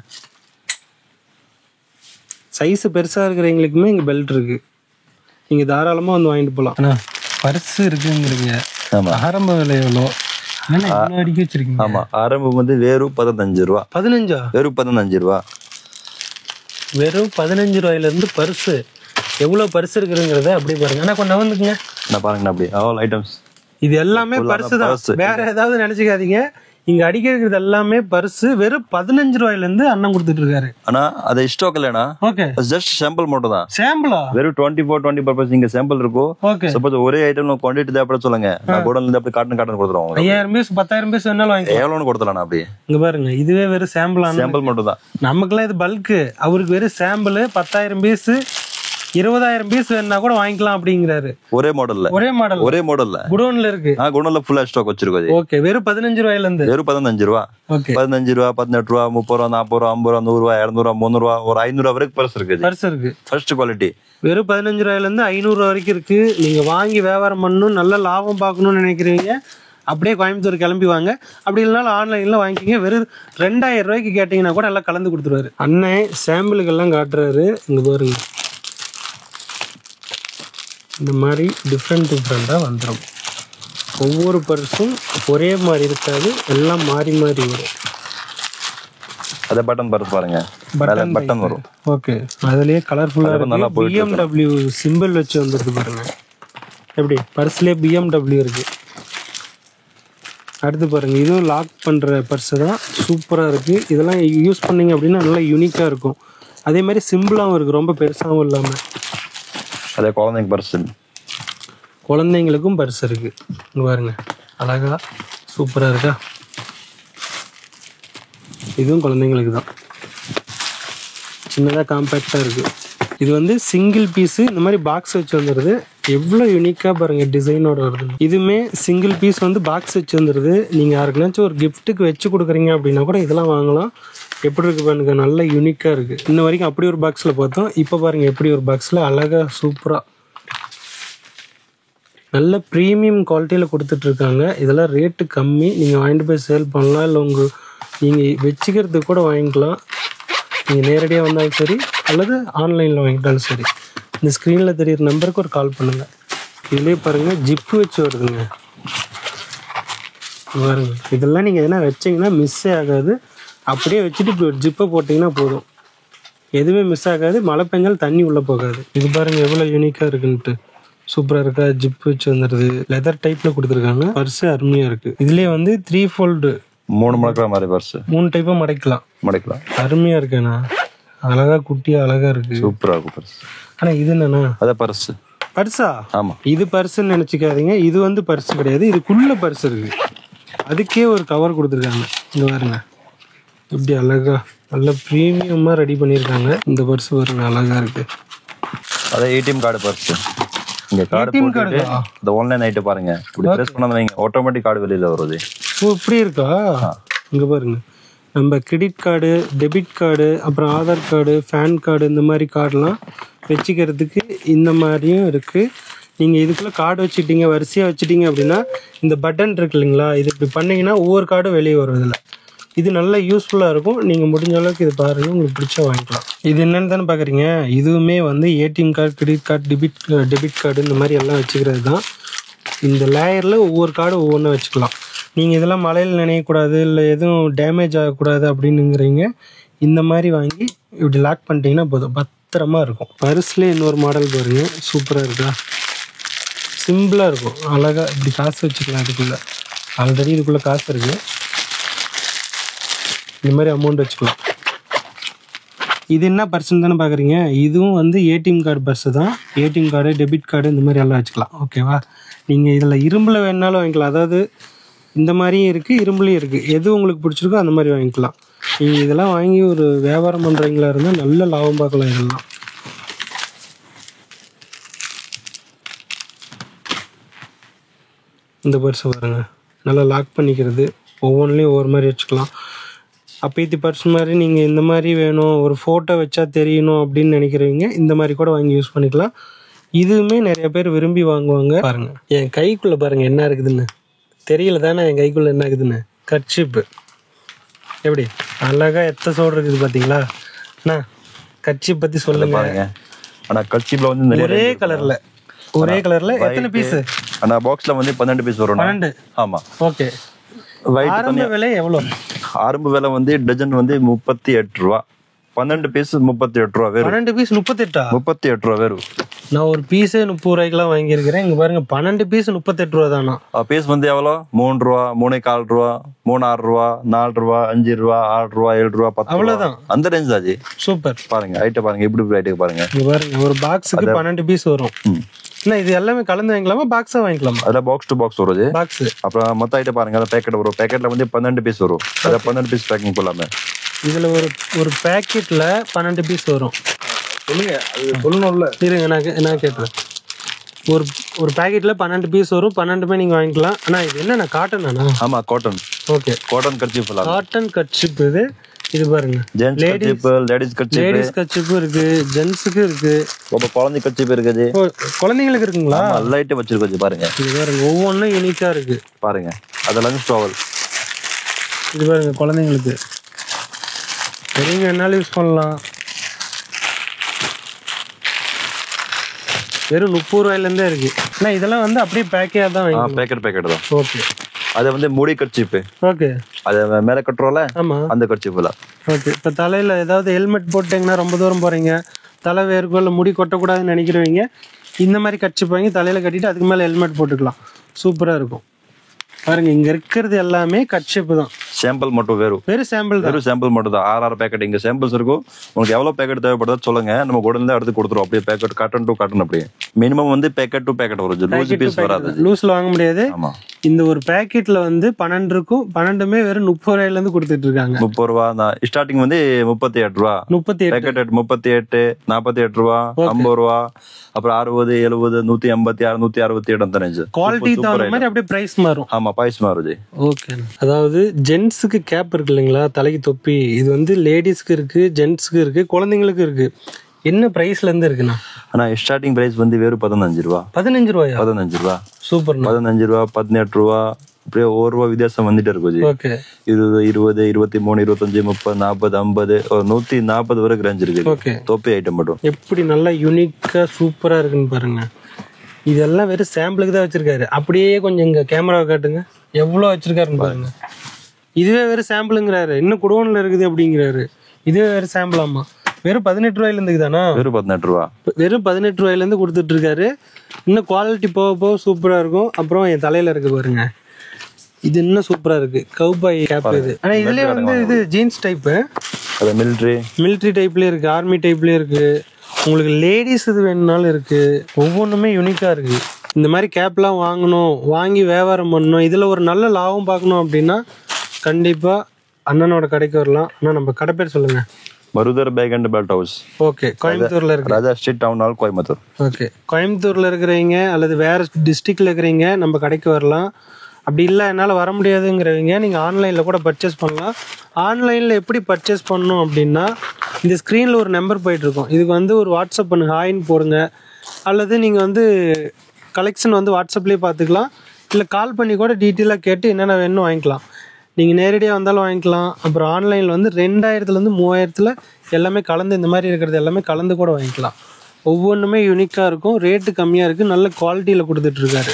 சைஸ் பெருசா இருக்கிறவங்களுக்குமே இங்க பெல்ட் இருக்கு. நீங்க தாராளமா வந்து வாங்கிட்டு போலாம். ஆனா பர்ஸ் இருக்குங்கிறீங்க. ஆரம்ப விலை எவ்வளோ? அடிக்க வச்சிருக்கீங்க. ஆமா, ஆரம்பம் வந்து வெறும் 15 ரூபா. 15? வெறும் 15 ரூபா. வெறும் 15 ரூபாயில இருந்து பர்ஸ் எவ்வளவு பர்ஸ் இருக்குங்கிறத அப்படியே பாருங்க. ஆனா கொஞ்சம் வந்துக்குங்க, நான் பாருங்க அப்படி ஆல் ஐட்டம்ஸ். இது எல்லாமே பர்ஸ் தான், வேற ஏதாவது நினைச்சுக்காதீங்க. இங்க அடிக்கிறது எல்லாமே பர்ஸ். வெறும் 15 ரூபாயில இருந்து அண்ணன் கொடுத்துட்டு இருக்காரு. ஆனா அது ஸ்டாக் இல்லனா? ஓகே. ஜஸ்ட் சாம்பிள் மட்டும் தான். சாம்பிளா? வெறும் 20 பர்பஸ் இங்க சாம்பிள் இருக்கும். ஓகே. சப்போஸ் ஒரே ஐட்டம் குவாண்டிட்டி தேவைப்பட சொல்லுங்க, நான் கோடன்ல இருந்து அப்படியே காட்டன் கொடுத்துறோம். 5000 பீஸ் 10,000 பீஸ் வேணாலும் வாங்கிக்கலாம். எவ்வளவுன்னு கொடுத்தலாம் அப்படியே. இங்க பாருங்க, இதுவே வெறும் சாம்பிள். சாம்பிள் மட்டும் தான். நமக்குலாம் இது பல்க். அவருக்கு வெறும் சாம்பிள் 10,000 பீஸ் 20,000 பீஸ் வேணா கூட வாங்கிக்கலாம் அப்படிங்கிறாரு. ஒரே மாடல்ல. குடோன்ல இருக்கு. குடோன்ல ஃபுல்லா ஸ்டாக் வச்சிருக்கோம். ஓகே. வெறும் 15 ரூபாயில இருந்து. வெறும் 15 ரூபா. 15 ரூபா, 18 ரூபா, 30 ரூபா, 40 ரூபா, 50 ரூபா, 100 ரூபா, 200 ரூபா, 300 ரூபா, ஒரு 500 ரூபா வரைக்கும் பர்ஸ் இருக்கு. First quality. வெறும் 15 ரூபாயில இருந்து 500 ரூபா வரைக்கும் இருக்கு. நீங்க வாங்கி வியாபாரம் பண்ணணும், நல்ல லாபம் பார்க்கணும்னு நினைக்கிறீங்க, அப்படியே கோயம்புத்தூர் கிளம்பி வாங்க. அப்படி இல்லைனாலும் ஆன்லைன்ல வாங்கிக்கிங்க. வெறும் 2000 ரூபாய்க்கு கேட்டீங்கன்னா கூட எல்லாம் கலந்து கொடுத்துருவாரு. அண்ணன் சாம்பிளுக்கு எல்லாம் காட்டுறாரு. இங்க பாருங்க, இந்த மாதிரி டிஃப்ரெண்ட்டாக வந்துடும். ஒவ்வொரு பர்ஸும் ஒரே மாதிரி இருக்காது, எல்லாம் மாறி மாறி வரும். அதே பட்டன் பர்ஸ் பாருங்க, பட்டன் வரும். ஓகே. அதுலயே கலர்ஃபுல்லாக இருக்கு. BMW சிம்பிள் வச்சு வந்துருக்கு பாருங்க. எப்படி பர்ஸ்லேயே BMW இருக்கு. அடுத்து பாருங்க, இதுவும் லாக் பண்ணுற பர்ஸு தான். சூப்பராக இருக்குது. இதெல்லாம் யூஸ் பண்ணிங்க அப்படின்னா நல்லா யூனிக்காக இருக்கும். அதே மாதிரி சிம்பிளாகவும் இருக்குது, ரொம்ப பெருசாகவும் இல்லாமல். அதே குழந்தைங்க பர்ஸ், குழந்தைங்களுக்கும் பர்ஸ் இருக்கு. இங்க பாருங்க, அழகா சூப்பரா இருக்கா. இதுவும் குழந்தைங்களுக்கு தான். சின்னதாக காம்பேக்டாக இருக்கு. இது வந்து சிங்கிள் பீஸு இந்த மாதிரி பாக்ஸ் வச்சு வந்துடுது. எவ்வளோ யூனிக்காக பாருங்கள் டிசைனோட வருது. இதுவுமே சிங்கிள் பீஸ் வந்து பாக்ஸ் வச்சு வந்துடுது. நீங்கள் யாருக்குனாச்சும் ஒரு கிஃப்ட்டுக்கு வச்சு கொடுக்குறீங்க அப்படின்னா கூட இதெல்லாம் வாங்கலாம். எப்படி இருக்குது பாருங்க, நல்ல யூனிக்காக இருக்குது. இன்ன வரைக்கும் அப்படி ஒரு பாக்ஸில் பார்த்தோம். இப்போ பாருங்கள் எப்படி ஒரு பாக்ஸில் அழகாக சூப்பராக நல்ல ப்ரீமியம் குவாலிட்டியில் கொடுத்துட்ருக்காங்க. இதெல்லாம் ரேட்டு கம்மி. நீங்கள் வாங்கிட்டு போய் சேல் பண்ணலாம், இல்லை நீங்கள் வச்சுக்கிறதுக்கு கூட வாங்கிக்கலாம். நீங்கள் நேரடியாக வந்தாலும் சரி அல்லது ஆன்லைனில் வாங்கிட்டாலும் சரி. இந்த ஸ்க்ரீனில் தெரியிற நம்பருக்கு ஒரு கால் பண்ணுங்கள். இதுலேயே பாருங்கள் ஜிப்பு வச்சு வருதுங்க பாருங்க. இதெல்லாம் நீங்கள் எதனா வச்சிங்கன்னா மிஸ்ஸே ஆகாது. அப்படியே வச்சுட்டு இப்படி ஒரு ஜிப்பை போட்டிங்கன்னா போதும், எதுவுமே மிஸ் ஆகாது. மழை பெஞ்சாலும் தண்ணி உள்ளே போகாது. இது பாருங்கள் எவ்வளோ யூனிக்காக இருக்குன்ட்டு. சூப்பராக இருக்கா? ஜிப் வச்சு வந்துடுது. லெதர் டைப்பில் கொடுத்துருக்காங்க. பர்ஸு அருமையாக இருக்குது. இதுலேயே வந்து 3 ஃபோல்டு 3 மடக்கிற மாதிரி பர்ஸு 3 டைப்பாக மடக்கலாம். அருமையாக இருக்குண்ணா. அழகாக குட்டியாக அழகாக இருக்குது. சூப்பராக இருக்கும் பர்ஸ். ஆனால் இது என்னண்ணா? அதான் பர்ஸா? ஆமாம், இது பர்ஸுன்னு நினச்சிக்காதீங்க. இது வந்து பர்ஸ் கிடையாது. இதுக்குள்ளே பர்ஸ் இருக்குது. அதுக்கே ஒரு கவர் கொடுத்துருக்காங்க. இங்கே பாருங்க இப்படி அழகா நல்ல ப்ரீமியமாக ரெடி பண்ணியிருக்காங்க. இந்த பர்ஸ் பாருங்க அழகாக இருக்குது. அதான் ஏடிஎம் கார்டு பர்ஸ். இங்க கார்டு போட்டுட்டு இந்த ஆன்லைன் ஐட்ட பாருங்க. இப்படி பிரஸ் பண்ணாம வைங்க, ஆட்டோமேட்டிக் கார்டு வெளியில வருது. ஓ இப்படி இருக்கா? இங்க பாருங்க, நம்ம கிரெடிட் கார்டு, டெபிட் கார்டு, அப்புறம் ஆதார் கார்டு, பேன் கார்டு, இந்த மாதிரி கார்டெலாம் வச்சுக்கிறதுக்கு இந்த மாதிரியும் இருக்குது. நீங்கள் இதுக்குள்ளே கார்டு வச்சுட்டீங்க, வரிசையாக வச்சுட்டீங்க அப்படின்னா இந்த பட்டன் இருக்கு இல்லைங்களா, இது இப்படி பண்ணிங்கன்னா ஒவ்வொரு கார்டும் வெளியே வரும். இதில் இது நல்ல யூஸ்ஃபுல்லாக இருக்கும். நீங்கள் முடிஞ்ச அளவுக்கு இது பாருங்கள், உங்களுக்கு பிடிச்சா வாங்கிக்கலாம். இது என்னென்னு தானே பார்க்குறீங்க. இதுவுமே வந்து ATM card, credit card, debit card இந்த மாதிரி எல்லாம் வச்சுக்கிறது தான். இந்த லேயரில் ஒவ்வொரு கார்டு ஒவ்வொன்றா வச்சுக்கலாம். நீங்கள் இதெல்லாம் மழையில் நினைக்கக்கூடாது, இல்லை எதுவும் டேமேஜ் ஆகக்கூடாது அப்படின்னுங்கிறீங்க, இந்த மாதிரி வாங்கி இப்படி லாக் பண்ணிட்டீங்கன்னா போதும், பத்திரமா இருக்கும். பர்ஸ்லேயே இன்னொரு மாடல் பாருங்கள், சூப்பராக இருக்கா? சிம்பிளாக இருக்கும், அழகாக இப்படி காசு வச்சுக்கலாம். இதுக்குள்ளே ஆல்ரெடி இதுக்குள்ளே காசு இருக்குது, இந்த மாதிரி அமௌண்ட் வச்சுக்கலாம். இது என்ன பர்ஸ்ன்னு தானே பார்க்குறீங்க. இதுவும் வந்து ஏடிஎம் கார்டு பர்ஸு தான். ஏடிஎம் கார்டு, டெபிட் கார்டு இந்த மாதிரி எல்லாம் வச்சுக்கலாம். ஓகேவா? நீங்கள் இதில் இரும்பில் வேணாலும் வாங்கிக்கலாம். அதாவது இந்த மாதிரியும் இருக்குது, இரும்புலையும் இருக்குது. எது உங்களுக்கு பிடிச்சிருக்கோ அந்த மாதிரி வாங்கிக்கலாம். நீங்கள் இதெல்லாம் வாங்கி ஒரு வியாபாரம் பண்ணுறீங்களா இருந்தால் நல்ல லாபம் பார்க்கலாம். இதெல்லாம் இந்த பர்ஸை பாருங்க, நல்லா லாக் பண்ணிக்கிறது. ஒவ்வொன்றிலையும் ஒவ்வொரு மாதிரி வச்சுக்கலாம். அப்பேத்தி பர்ஸ் மாதிரி நீங்கள் இந்த மாதிரி வேணும், ஒரு ஃபோட்டோ வச்சா தெரியணும் அப்படின்னு நினைக்கிறவங்க இந்த மாதிரி கூட வாங்கி யூஸ் பண்ணிக்கலாம். இதுவுமே நிறைய பேர் விரும்பி வாங்குவாங்க. பாருங்க என் கைக்குள்ளே பாருங்கள் என்ன இருக்குதுன்னு. தெரியல தானே என் கைக்குள்ளே என்ன இருக்குதுன்னு? கர்ச்சிப்பு. எப்படி அழகாக எத்த சோடு இருக்குது பார்த்தீங்களா? அண்ணா கர்ச்சிப் பற்றி சொல்லுங்க. ஆனால் கர்ச்சிப்பில் வந்து ஒரே கலரில் எத்தனை பீஸு? ஆனால் பாக்ஸில் வந்து 12 பீஸ் வரும். 12? ஆமாம். ஓகே. ஆரம்ப விலை எவ்வளோ? ஆரம்ப விலை வந்து டஜன் வந்து 38 ரூபா. 12 பீஸ் 38 ரூபா வேறு. 12 பீஸ் 38 ரூபா வேறு. நான் ஒரு பீஸே 30 ரூபாய்க்குலாம் வாங்கியிருக்கிறேன். இங்கே பாருங்க 12 பீஸ் 38 ரூபா தானா? பீஸ் வந்து எவ்வளோ? 3 ரூபா, 3.25 ரூபா, 3.6 ரூபா, 4 ரூபா, 5 ரூபா, 6 ரூபா, 7 ரூபா, 10 அவ்வளோதான். அந்த ரேஞ்ச் தாஜி. சூப்பர். பாருங்க ஐட்டம் பாருங்க, இப்படி ஐட்டம் பாருங்க. இங்கே பாருங்க ஒரு பாக்ஸுக்கு 12 பீஸ் வரும். இல்லை இது எல்லாமே கலந்து வாங்கிக்கலாமா, பாக்ஸா வாங்கிக்கலாமா? அதில் பாக்ஸ் டு பாக்ஸ் வருது பாக்ஸ். அப்புறம் மொத்த ஐட்டம் பாருங்க, அதில் பேக்கெட் வரும். பேக்கெட்ல வந்து 12 பீஸ் வரும். அதில் 12 பீஸ் பேக்கிங் போடலாமே. இதில் ஒரு பேக்கெட்ல 12 பீஸ் வரும். சொல்லுங்க, அது சொல்லணும்ல. இருங்க நான் கேட்டுறேன். ஒரு பேக்கெட்ல 12 பீஸ் வரும். 12மே நீங்க வாங்கிக்கலாம். ஆனா இது என்ன காட்டனா? ஆமா cotton. Okay, cotton kerchief. Cotton kerchief. இது பாருங்க, லேடிஸ் கர்ச்சீஃப் இருக்கு, ஜென்ஸுக்கு இருக்கு, குழந்தை கர்ச்சீஃப் இருக்குது. குழந்தைங்களுக்கு இருக்குங்களா? லைட் வச்சிருக்கு பாருங்க. இது பாருங்க ஒவ்வொன்றும் யூனிக்கா இருக்கு பாருங்க. அது லஞ்ச் டவல். இது பாருங்க குழந்தைங்களுக்கு, பெரியவங்க என்னாலும் யூஸ் பண்ணலாம். வெறும் 30 ரூபாயிலேருந்தே இருக்கு. ஆனா இதெல்லாம் வந்து அப்படியே பேக்கேஜ் தான் வாங்கிக்கலாம். பேக்கெட் தான். ஓகே. அது வந்து முடி கர்ச்சீப். ஓகே. அது மேல கட்டுறோம்ல, ஆமா அந்த கர்ச்சீப்ல. ஓகே. இப்போ தலையில ஏதாவது ஹெல்மெட் போட்டீங்கன்னா, ரொம்ப தூரம் போறீங்க, தலை வேர்க்கும், இல்லை முடி கொட்டக்கூடாதுன்னு நினைக்கிறவங்க இந்த மாதிரி கர்ச்சீப் வாங்கி தலையில கட்டிட்டு அதுக்கு மேல ஹெல்மெட் போட்டுக்கலாம். சூப்பரா இருக்கும். பாருங்க இங்க இருக்கிறது எல்லாமே கர்ச்சீப் தான். சாம்பிள் மட்டும் வெறும் சாம்பிள் மட்டும் தான். 6 பேக்கெட் இங்க சாம்பிள்ஸ் இருக்கும். உங்களுக்கு எவ்வளவு பேக்கெட் தேவைப்படுதோ சொல்லுங்க, நம்ம உடனே எடுத்து கொடுத்துருவோம். அப்படியே பேக்கெட் காட்டன் டு காட்டன். அப்படியே மினிமம் வந்து பேக்கெட் டு பேக்கெட் வரும். லூஸ் பீஸ் வராது. லூஸ்ல வாங்க முடியாது. ஆமா. இந்த ஒரு பேக்கெட்ல வந்து 12 இருக்கும். 12மே வெறும் 30 ரூபாயில கொடுத்துட்டு இருக்காங்க. 30 ரூபா தான் ஸ்டார்டிங் வந்து 38 ரூபா. 38 பேக்கெட் 38, 48 ரூபா, 50 ரூபா, அப்புறம் 60, 70, 156, 167 அந்த ரேஞ்ச். குவாலிட்டி தகுந்த மாதிரி அப்படியே பிரைஸ் மாறும். ஆமா, பிரைஸ் மாறுது. ஓகே. அதாவது ஜென்ட்ஸுக்கு கேப் இருக்கு இல்லைங்களா, தலைக்கு தொப்பி, இது வந்து லேடிஸ்க்கு இருக்கு, ஜென்ட்ஸ்க்கு இருக்கு, குழந்தைங்களுக்கு இருக்கு. என்ன பிரைஸ்ல இருந்து இருக்குண்ணா? ஆனா ஸ்டார்டிங் பிரைஸ் வந்து வெறும் 15 ரூபா. 15 ரூபாயா? 15 ரூபா. சூப்பர். 15 ரூபா, 18 ரூபா, அப்படியே 1 ரூபா வித்தியாசம் வந்துட்டே இருக்கும். ஓகே. 20, 20, 23, 25, 30, 40, 50, ஒரு 140 வரைக்கும் ரேஞ்ச் இருக்கு. ஓகே. தொப்பி ஐட்டம் மட்டும் எப்படி நல்லா யூனிக்கா சூப்பரா இருக்குன்னு பாருங்க. இதெல்லாம் வெறும் சாம்பிளுக்கு தான் வச்சிருக்காரு. அப்படியே கொஞ்சம் இங்க கேமராவை காட்டுங்க, எவ்வளவு வச்சிருக்காருன்னு பாருங்க. இதுவே வெறும் சாம்பிளுங்கிறாரு, இன்னும் குடோன்ல இருக்குது அப்படிங்கிறாரு. இதுவே வெறும் சாம்பிள். ஆமா, வெறும் 18 ரூபாயில இருந்து தானா? வெறும் 18 ரூபா. வெறும் 18 ரூபாயில இருந்து கொடுத்துட்டு இருக்காரு. இன்னும் குவாலிட்டி போக போக சூப்பரா இருக்கும். அப்புறம் என் தலையில இருக்கு பாருங்க, இது இன்னும் சூப்பரா இருக்கு. கவுபாய் கேப் இது. ஆனா இதுலயே வந்து இது ஜீன்ஸ் டைப், அது மிலிட்டரி டைப்லயே இருக்கு, ஆர்மி டைப்லயே இருக்கு. உங்களுக்கு லேடிஸ் இது வேணும்னாலும் இருக்கு. ஒவ்வொன்றுமே யூனிக்கா இருக்கு. இந்த மாதிரி கேப்லாம் வாங்கணும், வாங்கி வியாபாரம் பண்ணணும், இதுல ஒரு நல்ல லாபம் பார்க்கணும் அப்படின்னா கண்டிப்பா அண்ணனோட கடைக்கு வரலாம். ஆனா நம்ம கடை பேர் சொல்லுங்க. Marudhar bag and belt house. Okay. கோயம்புத்தூர்ல இருக்கு. Raja street, town hall, Coimbatore. Okay. கோயம்புத்தூர்ல இருக்கிறவங்க அல்லது வேற டிஸ்ட்ரிக்ட்ல இருக்கிறவங்க நம்ம கடைக்கு வரலாம். அப்படி இல்லை என்னால் வர முடியாதுங்கிறவங்க நீங்கள் ஆன்லைனில் கூட பர்ச்சேஸ் பண்ணலாம். ஆன்லைனில் எப்படி பர்ச்சேஸ் பண்ணணும் அப்படின்னா, இந்த ஸ்க்ரீனில் ஒரு நம்பர் போயிட்டுருக்கோம். இதுக்கு வந்து ஒரு வாட்ஸ்அப் பண்ணுங்க, ஹாய்ன்னு போடுங்க. அல்லது நீங்கள் வந்து கலெக்ஷன் வந்து வாட்ஸ்அப்லேயே பார்த்துக்கலாம். இல்லை கால் பண்ணி கூட டீட்டெயிலாக கேட்டு என்னென்ன வேணும்னு வாங்கிக்கலாம். நீங்கள் நேரடியாக வந்தாலும் வாங்கிக்கலாம். அப்புறம் ஆன்லைனில் வந்து 2000லேருந்து 3000 எல்லாமே கலந்து, இந்த மாதிரி இருக்கிறது எல்லாமே கலந்து கூட வாங்கிக்கலாம். ஒவ்வொன்றுமே யூனிக்காக இருக்கும், ரேட்டு கம்மியாக இருக்குது, நல்ல குவாலிட்டியில் கொடுத்துட்ருக்காரு.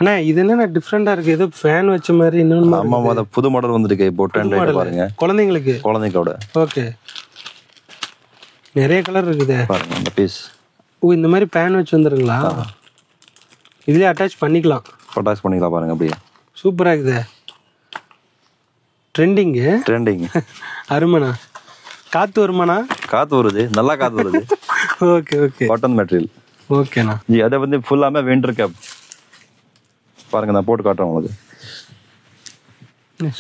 அண்ணா இது என்ன டிஃப்ரெண்டாக இருக்குது, ஏதோ ஃபேன் வச்ச மாதிரி இன்னொன்று. ஆமாம், புது மாடல் வந்துருக்கு இப்போ ட்ரெண்ட் பாருங்க, குழந்தைங்களோட. ஓகே. நிறைய கலர் இருக்குது பாருங்க. அந்த பீஸ் இந்த மாதிரி ஃபேன் வச்சு வந்துருங்களா? இதுலேயே அட்டாச் பண்ணிக்கலாம் பாருங்க. அப்படியே சூப்பராக இருக்குது. ட்ரெண்டிங் அருமண்ணா. காற்று வருமாண்ணா? காற்று வருது, நல்லா காற்று வருது. Okay okay. Cotton material. ஓகேண்ணா. ஜி அதை வந்து ஃபுல்லாமே வின்டர் கேப் பாருங்க, நான் போட்டு காட்டுறேன் உங்களுக்கு.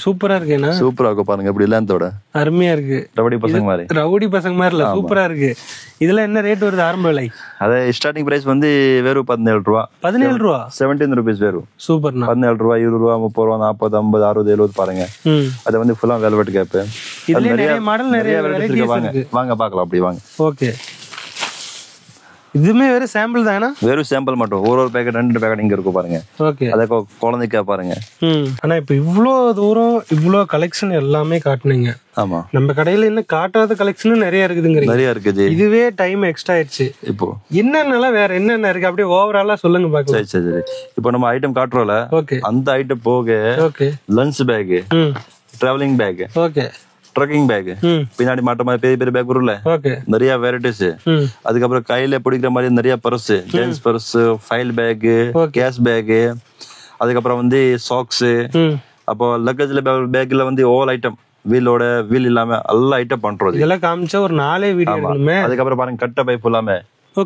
சூப்பரா இருக்கேண்ணா. சூப்பரா இருக்கும் பாருங்க, இப்படி லேந்தோட அருமையா இருக்கு. ரவுடி பசங்க மாதிரி இல்ல, சூப்பரா இருக்கு. இதுல என்ன ரேட் வருது ஆரம்ப விலை? அதே ஸ்டார்டிங் பிரைஸ் வந்து வெறும் 17 ரூபா. 17 ரூபா, 17 rupees வெறும். சூப்பர்ண்ணா. 17 ரூபா, 20 ரூபா, 30 ரூபா, 40, 50, 60, 70 பாருங்க. அது வந்து ஃபுல்லா வெல்வெட் கேப். இதுல நிறைய மாடல், நிறைய வெரைட்டிஸ் இருக்கு. வாங்க பார்க்கலாம், அப்படி வாங்க. ஓகே. இதுமே வெறும் சாம்பிள் தானா? வெறும் சாம்பிள் மட்டும். ஒரு பேக்கெட் 2 பேக்கெட் இங்க இருக்கும் பாருங்க. ஓகே. அத குழந்தைக்கா பாருங்க. ஆனா இப்ப இவ்ளோ தூரம் இவ்ளோ கலெக்ஷன் எல்லாமே காட்டுனீங்க. ஆமா, நம்ம கடையில இன்னும் காட்டாத கலெக்ஷனும் நிறைய இருக்குதுங்கிறீங்க. நிறைய இருக்குது. இதுவே டைம் எக்ஸ்ட்ரா ஆயிடுச்சு. இப்போ என்னென்னலாம் வேற என்னென்ன இருக்கு அப்படியே ஓவராலா சொல்லுங்க பாக்கலாம். சரி. இப்போ நம்ம ஐட்டம் காட்டுறோம்ல, அந்த ஐட்டம் போக lunch bag, travelling bag, okay, trekking bag, பின்னாடி மாட்ட மாதிரி பெரிய பெரிய பேக் வரும்ல, நிறைய வெரைட்டிஸ். அதுக்கப்புறம் கையில பிடிக்கிற மாதிரி நிறைய purse, gents purse, file bag, cash bag, அதுக்கப்புறம் வந்து சாக்ஸ், அப்போ லக்கேஜ்ல பேக்ல வந்து ஆல் ஐட்டம், வீலோட வீல் இல்லாம எல்லா ஐட்டம் பண்றோம். இதெல்லாம் காமிச்சா ஒரு 4 வீடியோ. அதுக்கப்புறம் பாருங்க கட்ட பை ஃபுல்லாமே.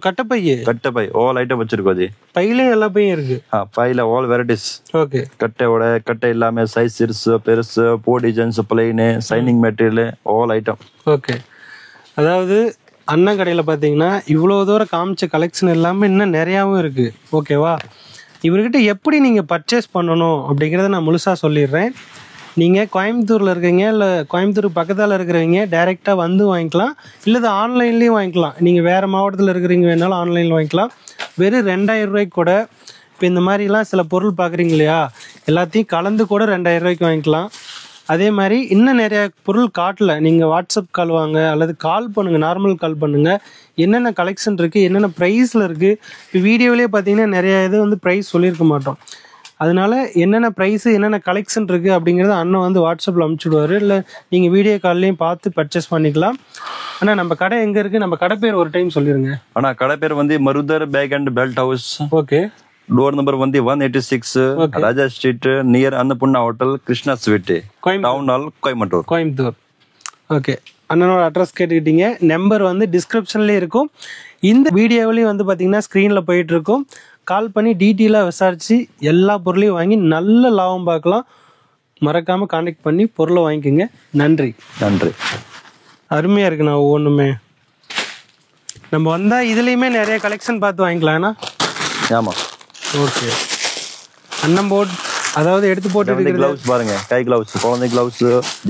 கட்டப்பை ஆல் ஐட்டம் வச்சிருக்கோம். அது பையில எல்லா பையும் இருக்கு. பையில ஆல் வெரைட்டிஸ். ஓகே. கட்டையோட கட்டை இல்லாம சைஸ் சிறுசு பெருசு, போ designs, plain, signing material, all item. Okay. அதாவது அண்ணன் கடையில பாத்தீங்கன்னா இவ்வளவு தூரம் காமிச்ச கலெக்ஷன் எல்லாமே இன்னும் நிறையாவும் இருக்கு. ஓகேவா? இவர்கிட்ட எப்படி நீங்க பர்ச்சேஸ் பண்ணணும் அப்படிங்கறத நான் முழுசா சொல்லிடுறேன். நீங்கள் கோயம்புத்தூரில் இருக்கீங்க, இல்லை கோயம்புத்தூருக்கு பக்கத்தில் இருக்கிறவங்க டைரெக்டாக வந்து வாங்கிக்கலாம், இல்லை ஆன்லைன்லேயும் வாங்கிக்கலாம். நீங்கள் வேறு மாவட்டத்தில் இருக்கிறீங்க வேணாலும் ஆன்லைனில் வாங்கிக்கலாம். வெறும் 2000 ரூபாய்க்கு கூட. இப்போ இந்த மாதிரிலாம் சில பொருள் பார்க்குறீங்க இல்லையா, எல்லாத்தையும் கலந்து கூட 2000 ரூபாய்க்கு வாங்கிக்கலாம். அதே மாதிரி இன்னும் நிறைய பொருள் காட்டல, நீங்கள் வாட்ஸ்அப் கால் வாங்க அல்லது கால் பண்ணுங்கள், நார்மல் கால் பண்ணுங்கள். என்னென்ன கலெக்ஷன் இருக்குது, என்னென்ன ப்ரைஸில் இருக்குது. இப்போ வீடியோவிலே பார்த்தீங்கன்னா நிறைய இது வந்து ப்ரைஸ் சொல்லியிருக்க மாட்டோம். அதனால என்னென்ன ப்ரைஸு, என்னென்ன கலெக்ஷன் இருக்குது அப்படிங்கிறத அண்ணன் வந்து வாட்ஸ்அப்பில் அனுப்பிச்சுடுவார். இல்லை நீங்கள் வீடியோ கால்லையும் பார்த்து பர்ச்சேஸ் பண்ணிக்கலாம். ஆனால் நம்ம கடை எங்கே இருக்குது, நம்ம கடை பேர் ஒரு டைம் சொல்லிடுங்க. ஆனால் கடை பேர் வந்து Marudhar bag and belt house. Okay. Door number வந்து 186, Raja street, near Annapoorna hotel, Krishna sweet, town hall, Coimbatore. Okay. அண்ணனோட அட்ரஸ் கேட்டுக்கிட்டீங்க. நம்பர் வந்து டிஸ்கிரிப்ஷன்லேயே இருக்கும். இந்த வீடியோவிலையும் வந்து பார்த்தீங்கன்னா ஸ்க்ரீனில் போயிட்டுருக்கும். கால் பண்ணி டீட்டெயிலாக விசாரித்து எல்லா பொருளையும் வாங்கி நல்ல லாபம் பார்க்கலாம். மறக்காமல் கான்டாக்ட் பண்ணி பொருளை வாங்கிக்கோங்க. நன்றி. அருமையாக இருக்குண்ணா. ஒவ்வொன்றுமே நம்ம வந்தால் இதுலேயுமே நிறைய கலெக்ஷன் பார்த்து வாங்கிக்கலாம்ண்ணா. ஆமாம். ஓகே. அண்ணன் போட் அதாவது எடுத்து போட்டு கிளவுஸ் பாருங்க. கை கிளவுஸ், குழந்தை gloves,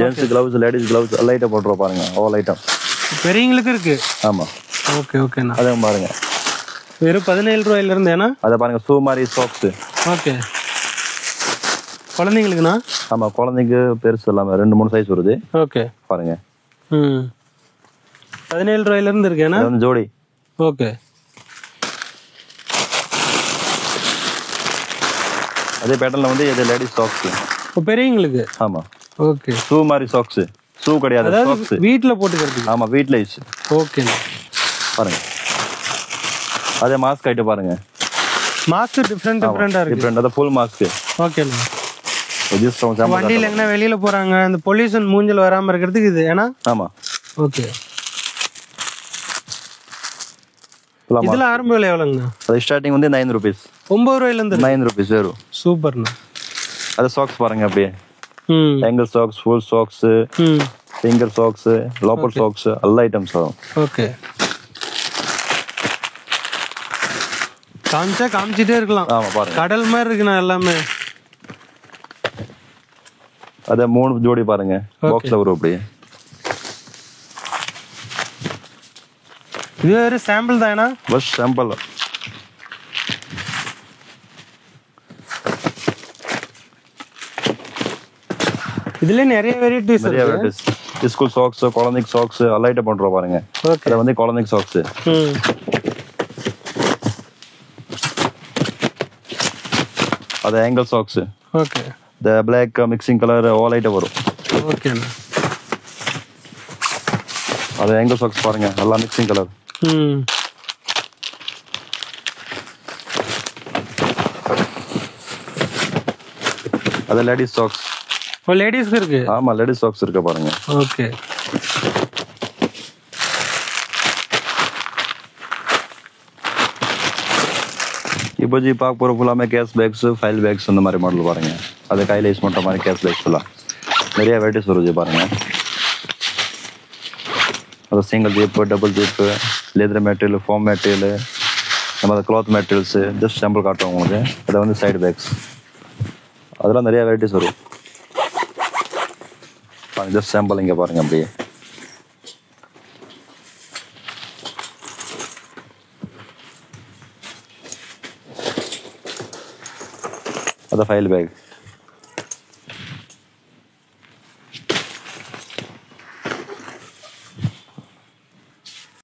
gents gloves, ladies gloves எல்லா ஐட்டம் போட்டுருவோம் பாருங்க. ஆல் ஐட்டம் பெரியவங்களுக்கு இருக்கு. ஆமா. ஓகேண்ணா. அதை பாருங்க. வெறும் 17 ரூபாயில ஏன்னா அதை பாருங்க. ஷூ மாதிரி சாக்ஸ். ஓகே. குழந்தைங்களுக்குண்ணா? ஆமா, குழந்தைங்க பெருசு எல்லாமே 2-3 சைஸ் வருது. ஓகே பாருங்க. 17 ரூபாயில இருந்து இருக்கேன்னா ஜோடி. ஓகே. அதே பேட்டர்ல வந்து இது லேடிஸ் சாக்ஸ். பெரியவங்களுக்கு. ஆமா. ஓகே. ஷூ மாதிரி சாக்ஸ். ஷூ கிடையாது, சாக்ஸ். வீட்ல போட்டுக்கிறது. ஆமா, வீட்ல யூஸ். ஓகே. பாருங்க. அதே மாஸ்க் ஐட்டம் பாருங்க. மாஸ்க் டிஃபரண்டா இருக்கு. டிஃபரண்ட். அது ஃபுல் மாஸ்க். ஓகேண்ணா. வண்டியில எங்கன்னா வெளியில போறாங்க, அந்த பொல்யூஷன் மூஞ்சல் வராம இருக்கிறதுக்கு இது ஏன்னா. ஆமா. ஓகே. இதுல ஆரம்ப விலை எவ்வளவுங்க? அது ஸ்டார்டிங் வந்து 9 ரூபீஸ். 9 ரூபாயில இருந்து 9 ரூபீஸ் வரும். சூப்பர்ண்ணா. அது சாக்ஸ் பாருங்க அப்படியே. Ankle socks, full socks, finger socks, loafer socks எல்லா ஐட்டம்ஸ் வரும். ஓகே. காமிச்சிட்டே இருக்கலாம். ஆமா பாருங்க. கடல் மாதிரி இருக்குண்ணா எல்லாமே. அத 3 ஜோடி பாருங்க. பாக்ஸ்ல வரும் அப்படியே. இது ஒரு சாம்பிள் தானா? Bus sample. இதுல நிறைய வெரைட்டிஸ் இருக்கு. ஸ்கூல் சாக்ஸ், குழந்தைக்கு சாக்ஸ் எல்லா ஐட்டம் பண்றோம் பாருங்க. அது வந்து குழந்தைக்கு சாக்ஸ். அது angle socks. Okay. the black mixing color all item வரும். ஓகேண்ணா. அது ஆங்கிள் சாக்ஸ் பாருங்க. எல்லா மிக்சிங் கலர். அது லேடிஸ் சாக்ஸ். லேடிஸ்க்கு இருக்கு. ஆமா, லேடிஸ் சாக்ஸ் இருக்கு பாருங்க. ஓகே. இப்போ ஜி பார்க்க போற ஃபுல்லாமே கேஸ் பேக்ஸ், ஃபைல் பேக்ஸ் அந்த மாதிரி மாடல் பாருங்க. அது கையில யூஸ் பண்ற மாதிரி கேஸ் பேக்ஸ் ஃபுல்லா நிறைய வெரைட்டிஸ் வருது பாருங்க. அது single zip, double zip, leather material, foam material, நம்ம கிளாத் மெட்டீரியல்ஸ் ஜஸ்ட் சாம்பிள் காட்டுவோம் உங்களுக்கு. அதை வந்து சைடு பேக்ஸ் அதெல்லாம் நிறைய வெரைட்டிஸ் வரும். ஜஸ்ட் சாம்பிள் இங்கே பாருங்க அப்படியே. அது ஃபைல் பேக்.